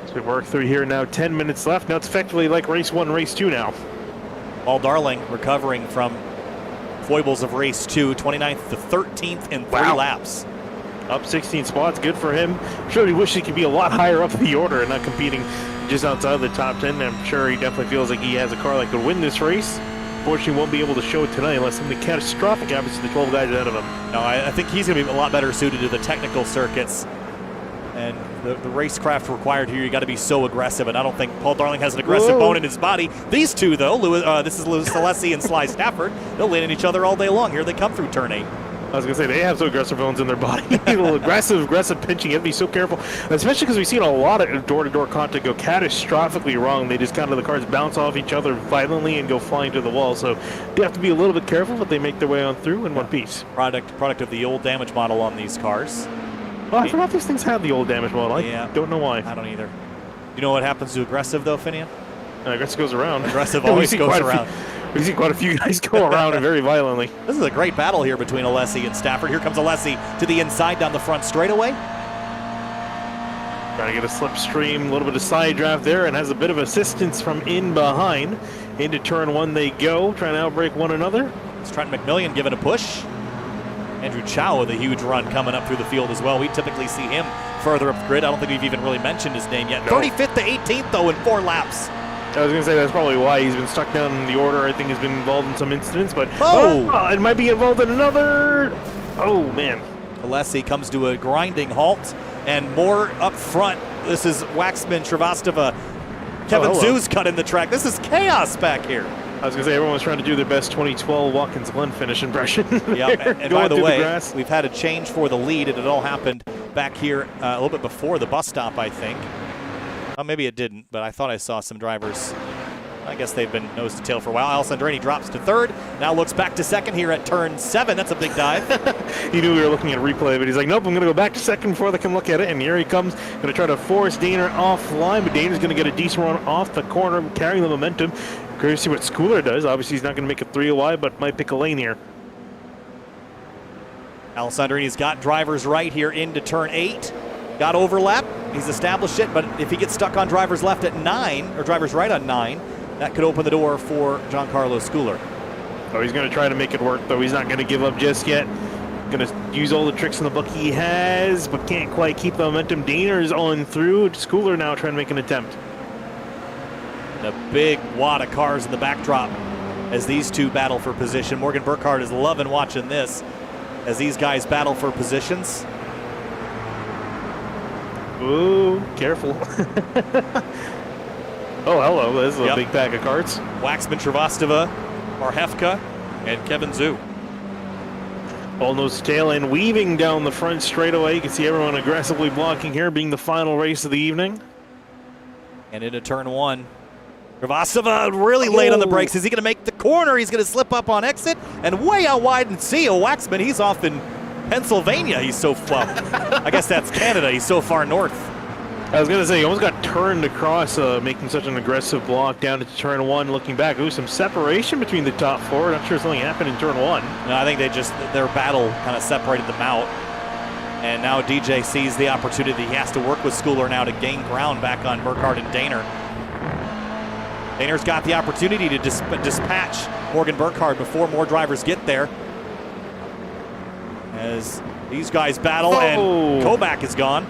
So we work through here now, 10 minutes left. Now it's effectively like race 1, race 2 now. Paul Darling recovering from foibles of race 2, 29th to 13th in 3 laps. Up 16 spots, good for him. I'm sure he wishes he could be a lot higher up the order and not competing just outside of the top 10. I'm sure he definitely feels like he has a car that could win this race. Fortunately, won't be able to show it tonight unless something catastrophic happens to the 12 guys ahead of him. No, I think he's going to be a lot better suited to the technical circuits. And the racecraft required here, you got to be so aggressive. And I don't think Paul Darling has an aggressive bone in his body. These two, though, this is Lewis Alessi and Sly Stafford. They'll lean on each other all day long. Here they come through turn 8. I was going to say, they have so aggressive bones in their body. aggressive pinching. You have to be so careful, especially because we've seen a lot of door-to-door contact go catastrophically wrong. They just the cars bounce off each other violently and go flying to the wall. So you have to be a little bit careful, but they make their way on through in one piece. Product of the old damage model on these cars. Oh, I forgot these things had the old damage model. I don't know why. I don't either. You know what happens to aggressive, though, Finian? Aggressive goes around. Aggressive always goes around. We've seen quite a few guys go around and very violently. This is a great battle here between Alessi and Stafford. Here comes Alessi to the inside down the front straightaway. Trying to get a slipstream, a little bit of side draft there, and has a bit of assistance from in behind. Into turn 1 they go, trying to outbrake one another. It's Trent McMillan giving a push. Andrew Chow with a huge run coming up through the field as well. We typically see him further up the grid. I don't think we've even really mentioned his name yet. No. 35th to 18th, though, in 4 laps. I was going to say that's probably why he's been stuck down in the order. I think he's been involved in some incidents, but it might be involved in another. Oh, man. Alessi comes to a grinding halt, and more up front. This is Waxman, Shrivastava. Kevin Zoo's cut in the track. This is chaos back here. I was going to say, everyone's trying to do their best 2012 Watkins Glen finish impression. Yeah, and by the way, we've had a change for the lead, and it all happened back here a little bit before the bus stop, I think. Well, maybe it didn't, but I thought I saw some drivers. I guess they've been nose to tail for a while. Alessandrini drops to 3rd, now looks back to 2nd here at turn 7. That's a big dive. He knew we were looking at a replay, but he's like, nope, I'm going to go back to 2nd before they can look at it. And here he comes, going to try to force Daner offline, but Daner's going to get a decent run off the corner, carrying the momentum. Curious to see what Schooler does. Obviously, he's not going to make it 3 wide, but might pick a lane here. Alessandrini's got drivers right here into turn 8. Got overlap. He's established it, but if he gets stuck on drivers left at 9, or drivers right on 9, that could open the door for Giancarlo Schooler. Oh, he's going to try to make it work, though. He's not going to give up just yet. Going to use all the tricks in the book he has, but can't quite keep the momentum. Daner's on through. Schooler now trying to make an attempt. A big wad of cars in the backdrop as these two battle for position. Morgan Burkhardt is loving watching this as these guys battle for positions. Ooh, careful. Oh, hello. This is a big pack of carts. Waxman, Shrivastava, Marhefka, and Kevin Zoo. All nose to tail end, weaving down the front straightaway. You can see everyone aggressively blocking here, being the final race of the evening. And into turn 1. Shrivastava really late on the brakes. Is he going to make the corner? He's going to slip up on exit. And way out wide and see Waxman. He's off in Pennsylvania. He's so far. I guess that's Canada. He's so far north. I was going to say, he almost got turned across, making such an aggressive block down into turn 1. Looking back, ooh, some separation between the top 4. Not sure something happened in turn 1. No, I think their battle kind of separated them out. And now DJ sees the opportunity. He has to work with Schooler now to gain ground back on Burkhardt and Daner. Daner's got the opportunity to dispatch Morgan Burkhardt before more drivers get there. As these guys battle, and Kobach is gone.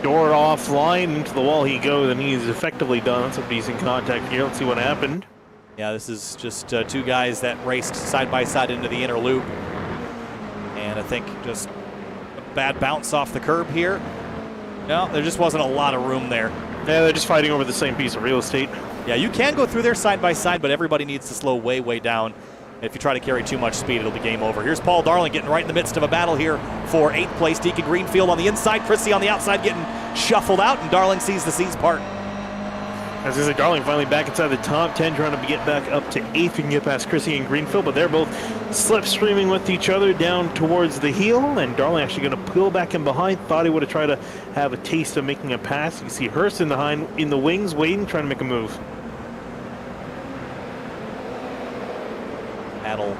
Door offline, into the wall he goes, and he's effectively done. That's a decent contact here. Let's see what happened. Yeah, this is just 2 guys that raced side by side into the inner loop. And I think just a bad bounce off the curb here. No, there just wasn't a lot of room there. Yeah, they're just fighting over the same piece of real estate. Yeah, you can go through there side by side, but everybody needs to slow way, way down. If you try to carry too much speed, it'll be game over. Here's Paul Darling getting right in the midst of a battle here for 8th place. Deacon Greenfield on the inside, Chrissy on the outside getting shuffled out, and Darling sees the seas part. As I say, Darling finally back inside the top 10, trying to get back up to 8th and get past Chrissy and Greenfield, but they're both slipstreaming with each other down towards the heel, and Darling actually going to pull back in behind. Thought he would have tried to have a taste of making a pass. You see Hurst in the wings, waiting, trying to make a move. Battle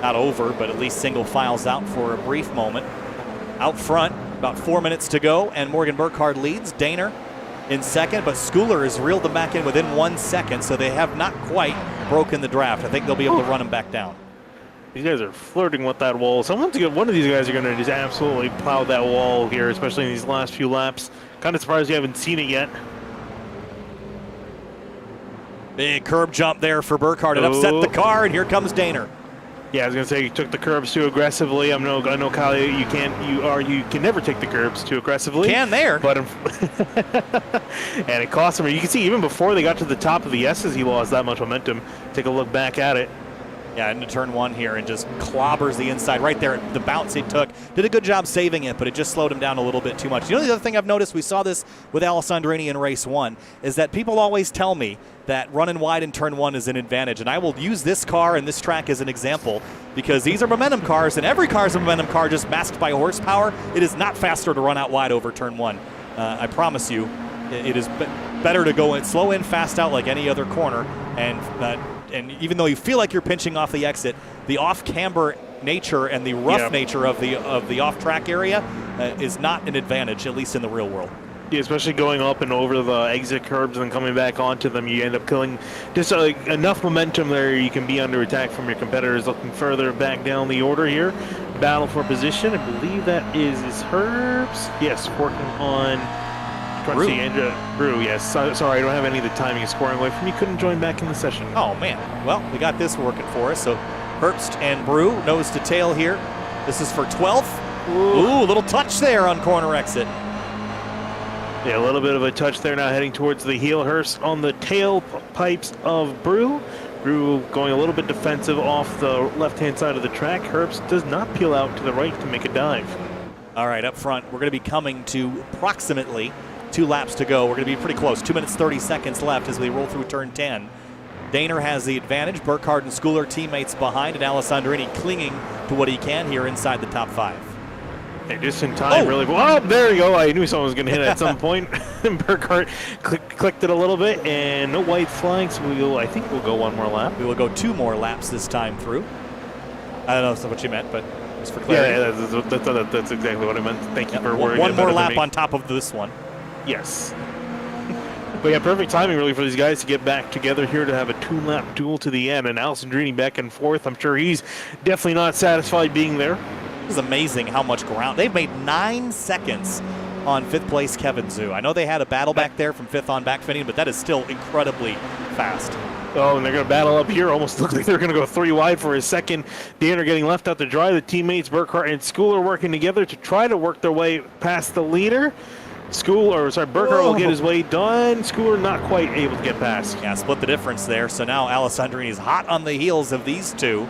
not over, but at least single files out for a brief moment. Out front, about 4 minutes to go, and Morgan Burkhardt leads. Daner in 2nd, but Schooler has reeled them back in within 1 second, so they have not quite broken the draft. I think they'll be able to run him back down. These guys are flirting with that wall. One of these guys are going to just absolutely plow that wall here, especially in these last few laps. Kind of surprised you haven't seen it yet. Big curb jump there for Burkhardt. It upset the car, and here comes Daner. Yeah, I was gonna say you took the curbs too aggressively. I know, Kyle. You can never take the curbs too aggressively. Can there? But and it cost him. You can see even before they got to the top of the S's, he lost that much momentum. Take a look back at it. Yeah, into turn one here and just clobbers the inside right there. The bounce he took, did a good job saving it, but it just slowed him down a little bit too much. You know, the other thing I've noticed, we saw this with Alessandrini in race one, is that people always tell me that running wide in turn one is an advantage, and I will use this car and this track as an example because these are momentum cars, and every car is a momentum car just masked by horsepower. It is not faster to run out wide over turn one. I promise you, it is better to go in slow in, fast out like any other corner, and even though you feel like you're pinching off the exit, the off-camber nature and the rough nature of the off-track area is not an advantage, at least in the real world. Yeah, especially going up and over the exit curbs and coming back onto them, you end up killing just enough momentum there. You can be under attack from your competitors. Looking further back down the order here, battle for position. I believe that is Herbs. Yes, working on. Brew. Brew, yes. Sorry, I don't have any of the timing scoring away from you. Couldn't join back in the session. Oh, man. Well, we got this working for us. So Herbst and Brew, nose to tail here. This is for 12th. Ooh, little touch there on corner exit. Yeah, a little bit of a touch there now heading towards the heel. Herbst on the tail pipes of Brew. Brew going a little bit defensive off the left-hand side of the track. Herbst does not peel out to the right to make a dive. All right, up front, we're going to be coming to approximately 2 laps to go. We're going to be pretty close. 2 minutes, 30 seconds left as we roll through turn 10. Daner has the advantage. Burkhardt and Schooler teammates behind, and Alessandrini clinging to what he can here inside the top 5. Hey, just in time, really. Oh, there you go. I knew someone was going to hit it at some point. Burkhardt clicked it a little bit, and no white flag, so I think we'll go one more lap. We will go 2 more laps this time through. I don't know if that's what you meant, but just for clarity. Yeah, that's exactly what I meant. Thank you for worrying. One more lap on top of this one. Yes. But yeah, perfect timing really for these guys to get back together here to have a 2-lap duel to the end. And Alessandrini back and forth. I'm sure he's definitely not satisfied being there. It is amazing how much ground. They've made 9 seconds on 5th place Kevin Zhu. I know they had a battle back there from 5th on back fitting, but that is still incredibly fast. Oh, and they're going to battle up here. Almost look like they're going to go 3 wide for a second. Daner getting left out to dry. The teammates, Burkhardt and Schooler, working together to try to work their way past the leader. Burkhardt will get his way done. Schooler not quite able to get past. Yeah, split the difference there. So now Alessandrini is hot on the heels of these two,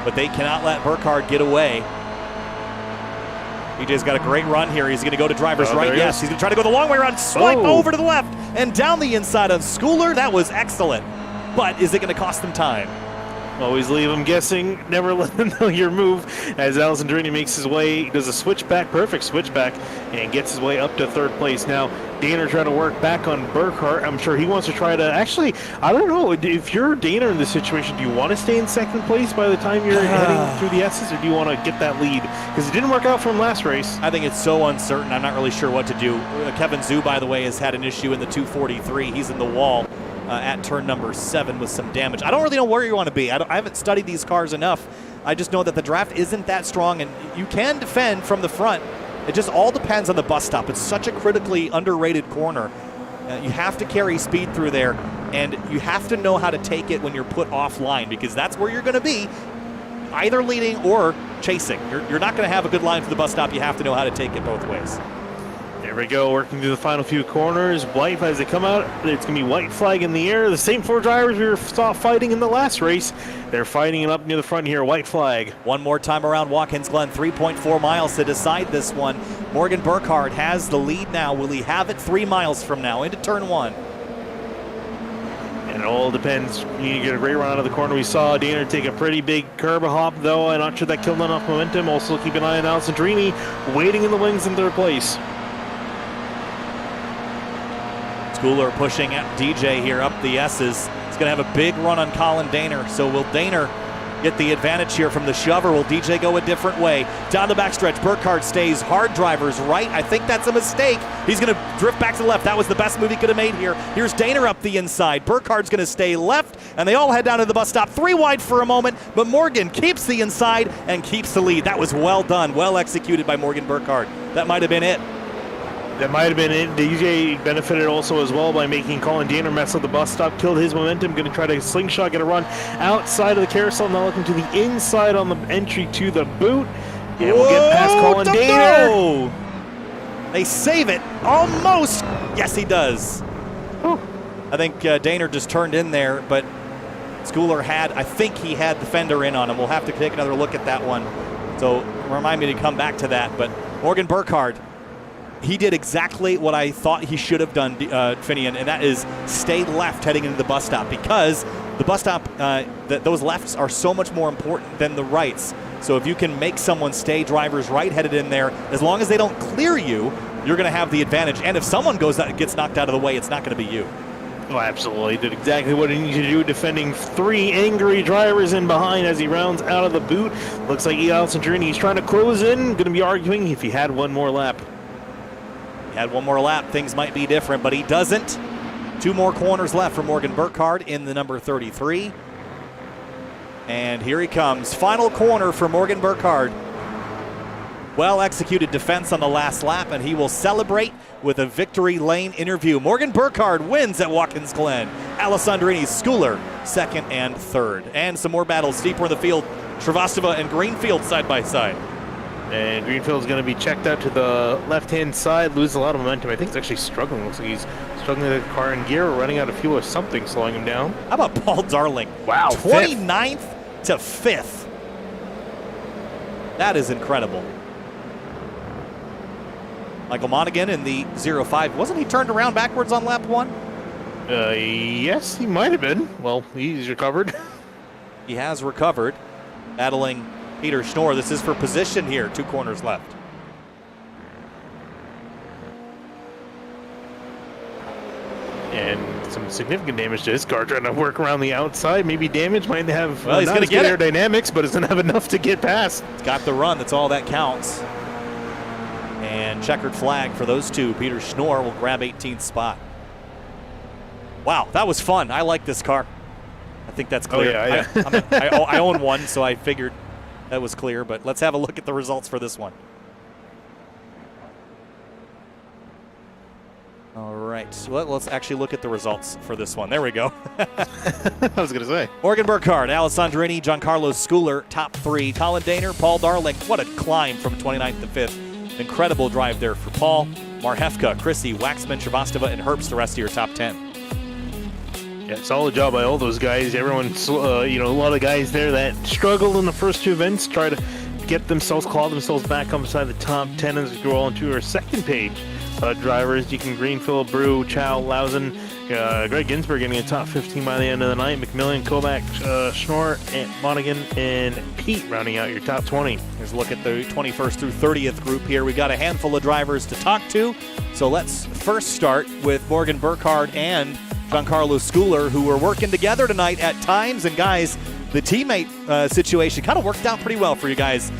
but they cannot let Burkhardt get away. EJ's got a great run here. He's going to go to driver's right. Yes, he's going to try to go the long way around, swipe over to the left, and down the inside on Schooler. That was excellent. But is it going to cost them time? Always leave them guessing. Never let them know your move. As Alessandrini makes his way, does a switchback, perfect switchback, and gets his way up to 3rd place. Now, Daner trying to work back on Burkhardt. I'm sure he wants to try to, actually, I don't know, if you're Daner in this situation, do you want to stay in 2nd place by the time you're heading through the S's, or do you want to get that lead? Because it didn't work out for him last race. I think it's so uncertain. I'm not really sure what to do. Kevin Zhu, by the way, has had an issue in the 243. He's in the wall at turn number 7 with some damage. I don't really know where you want to be. I haven't studied these cars enough. I just know that the draft isn't that strong, and you can defend from the front. It just all depends on the bus stop. It's such a critically underrated corner. You have to carry speed through there, and you have to know how to take it when you're put offline, because that's where you're going to be, either leading or chasing. You're not going to have a good line for the bus stop. You have to know how to take it both ways. There we go, working through the final few corners. White, as they come out, it's going to be white flag in the air. The same 4 drivers we saw fighting in the last race. They're fighting it up near the front here, white flag. One more time around Watkins Glen, 3.4 miles to decide this one. Morgan Burkhardt has the lead now. Will he have it 3 miles from now into turn 1? And it all depends. You get a great run out of the corner. We saw Daner take a pretty big curb hop, though. I'm not sure that killed enough momentum. Also keep an eye on Alessandrini waiting in the wings in 3rd place. Schooler pushing at DJ here up the S's. He's going to have a big run on Colin Daner. So will Daner get the advantage here from the shove, or will DJ go a different way? Down the backstretch, Burkhardt stays hard drivers right. I think that's a mistake. He's going to drift back to the left. That was the best move he could have made here. Here's Daner up the inside. Burkhardt's going to stay left, and they all head down to the bus stop. 3 wide for a moment, but Morgan keeps the inside and keeps the lead. That was well done, well executed by Morgan Burkhardt. That might have been it. That might have been it. DJ benefited also as well by making Colin Danner mess up the bus stop, killed his momentum, going to try to slingshot, get a run outside of the carousel, now looking to the inside on the entry to the boot. Yeah, we'll get past Colin Danner. They save it, almost. Yes, he does. Oh. I think Daner just turned in there, but Schooler I think he had the fender in on him. We'll have to take another look at that one. So remind me to come back to that. But Morgan Burkhardt, he did exactly what I thought he should have done, Finian, and that is stay left heading into the bus stop, because the bus stop, those lefts are so much more important than the rights. So if you can make someone stay driver's right headed in there, as long as they don't clear you, you're going to have the advantage. And if someone gets knocked out of the way, it's not going to be you. Oh, absolutely. Did exactly what he needed to do, defending 3 angry drivers in behind as he rounds out of the boot. Looks like Alison Drini, he's trying to close in, going to be arguing if he had one more lap. He had one more lap, things might be different, but he doesn't. 2 more corners left for Morgan Burkhardt in the number 33. And here he comes. Final corner for Morgan Burkhardt. Well executed defense on the last lap, and he will celebrate with a victory lane interview. Morgan Burkhardt wins at Watkins Glen. Alessandrini Schooler second and third. And some more battles deeper in the field. Shrivastava and Greenfield side by side. And Greenfield's going to be checked out to the left-hand side, loses a lot of momentum. I think he's actually struggling. Looks like he's struggling with the car in gear, running out of fuel or something, slowing him down. How about Paul Darling? Wow, 29th to 5th. That is incredible. Michael Monaghan in the 05. Wasn't he turned around backwards on lap 1? Yes, he might have been. Well, he's recovered. He has recovered, battling Peter Schnorr. This is for position here, 2 corners left. And some significant damage to his car, trying to work around the outside. Maybe damage, might have he's not gonna as get good it. aerodynamics, but it's going to have enough to get past. It's got the run, that's all that counts. And checkered flag for those 2. Peter Schnorr will grab 18th spot. Wow, that was fun. I like this car. I think that's clear. Oh, yeah. I own one, so I figured that was clear. But let's have a look at the results for this one. All right, well, let's actually look at the results for this one. There we go. I was going to say. Morgan Burkhardt, Alessandrini, Giancarlo Schooler, top 3. Colin Daner, Paul Darling. What a climb from 29th to 5th. Incredible drive there for Paul. Marhefka, Chrissy, Waxman, Shrivastava, and Herbst, the rest of your top 10. Yeah, solid job by all those guys. Everyone's, a lot of guys there that struggled in the first 2 events, try to claw themselves back up inside the top 10 as we go on to our second page. Drivers, Deacon Greenfield, Brew, Chow, Lausen, Greg Ginsberg getting a top 15 by the end of the night. McMillan, Kovac, Schnorr, and Monaghan, and Pete rounding out your top 20. Here's a look at the 21st through 30th group here. We got a handful of drivers to talk to. So let's first start with Morgan Burkhardt and Giancarlo Schooler, who were working together tonight at times. And guys, the teammate situation kind of worked out pretty well for you guys.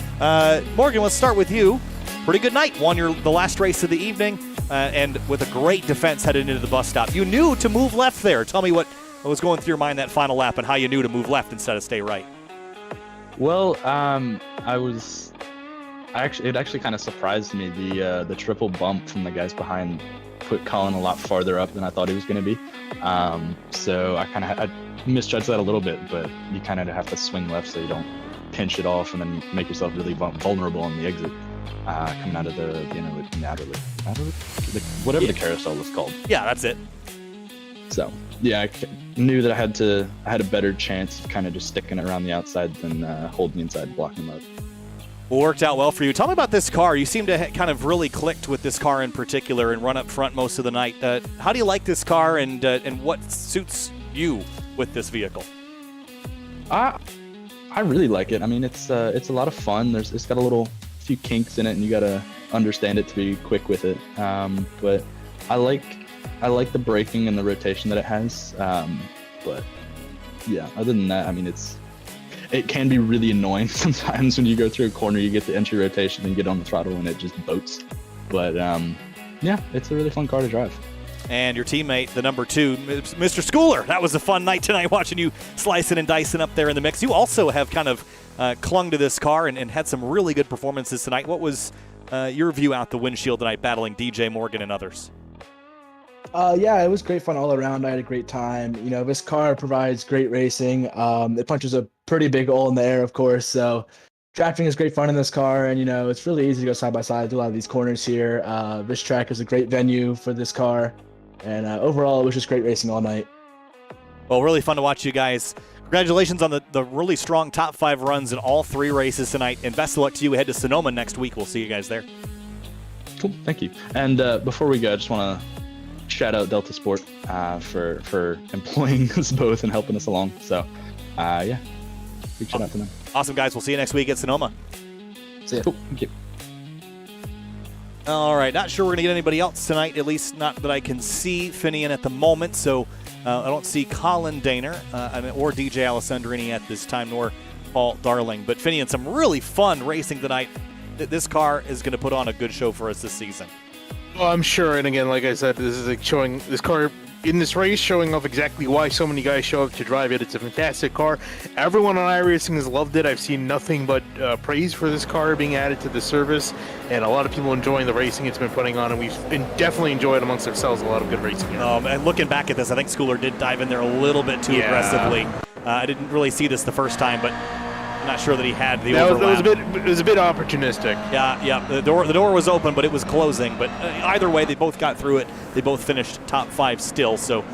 Morgan, let's start with you. Pretty good night. Won the last race of the evening, and with a great defense headed into the bus stop. You knew to move left there. Tell me what was going through your mind that final lap and how you knew to move left instead of stay right. Well, it actually kind of surprised me. The triple bump from the guys behind put Colin a lot farther up than I thought he was going to be. So I misjudged that a little bit, but you kind of have to swing left so you don't pinch it off and then make yourself really vulnerable on the exit. Coming out of the whatever the carousel was called. Yeah, that's it. So yeah, I knew that I had a better chance of kind of just sticking it around the outside than holding inside and blocking them up. Well, worked out well for you. Tell me about this car. You seem to kind of really clicked with this car in particular and run up front most of the night. How do you like this car, and what suits you with this vehicle? I really like it. I mean, it's a lot of fun. It's got a few kinks in it, and you gotta understand it to be quick with it. But I like the braking and the rotation that it has. But yeah, other than that, I mean, it can be really annoying sometimes when you go through a corner, you get the entry rotation and get on the throttle and it just boats. But yeah, it's a really fun car to drive. and your teammate, the number 2, Mr. Schooler. That was a fun night tonight watching you slicing and dicing up there in the mix. You also have kind of clung to this car and had some really good performances tonight. What was your view out the windshield tonight battling DJ Morgan and others? Yeah, it was great fun all around. I had a great time. You know, this car provides great racing. It punches a pretty big hole in the air, of course. So drafting is great fun in this car. And, you know, it's really easy to go side by side, do a lot of these corners here. This track is a great venue for this car. And overall, it was just great racing all night. Well, really fun to watch you guys. Congratulations on the really strong top 5 runs in all 3 races tonight. And best of luck to you. We head to Sonoma next week. We'll see you guys there. Cool. Thank you. And before we go, I just want to shout out Delta Sport for employing us both and helping us along. So, yeah, big shout out to them. Awesome, guys. We'll see you next week at Sonoma. See ya. Cool. Thank you. All right. Not sure we're going to get anybody else tonight, at least not that I can see, Finian, at the moment. So I don't see Colin Daner or DJ Alessandrini at this time, nor Paul Darling. But Finian, some really fun racing tonight. This car is going to put on a good show for us this season. Well, I'm sure, and again, like I said, this is like showing this car in this race, showing off exactly why so many guys show up to drive it. It's a fantastic car. Everyone on iRacing has loved it. I've seen nothing but praise for this car being added to the service, and a lot of people enjoying the racing it's been putting on, and we've definitely enjoyed amongst ourselves a lot of good racing here. And looking back at this, I think Schooler did dive in there a little bit too aggressively. I didn't really see this the first time, but I'm not sure that he had the overlap. It was a bit opportunistic. Yeah. The door was open, but it was closing. But either way, they both got through it. They both finished top 5 still. So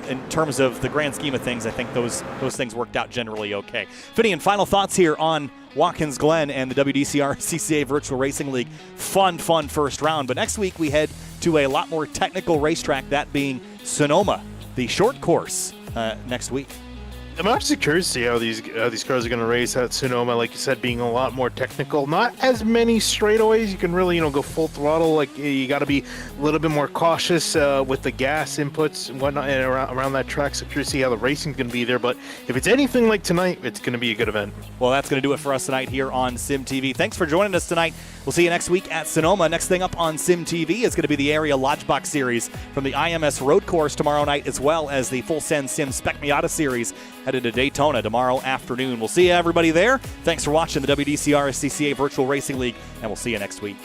in terms of the grand scheme of things, I think those things worked out generally okay. Finian, final thoughts here on Watkins Glen and the WDCR SCCA Virtual Racing League. Fun first round. But next week we head to a lot more technical racetrack, that being Sonoma, the short course next week. I'm actually curious to see how these cars are going to race at Sonoma. Like you said, being a lot more technical, not as many straightaways. You can really, go full throttle. Like you got to be a little bit more cautious with the gas inputs and whatnot and around that track. So curious to see how the racing's going to be there. But if it's anything like tonight, it's going to be a good event. Well, that's going to do it for us tonight here on Sim TV. Thanks for joining us tonight. We'll see you next week at Sonoma. Next thing up on Sim TV is going to be the Area Lodgebox Series from the IMS Road Course tomorrow night, as well as the Full Send Sim Spec Miata Series headed to Daytona tomorrow afternoon. We'll see everybody there. Thanks for watching the WDCR SCCA Virtual Racing League, and we'll see you next week.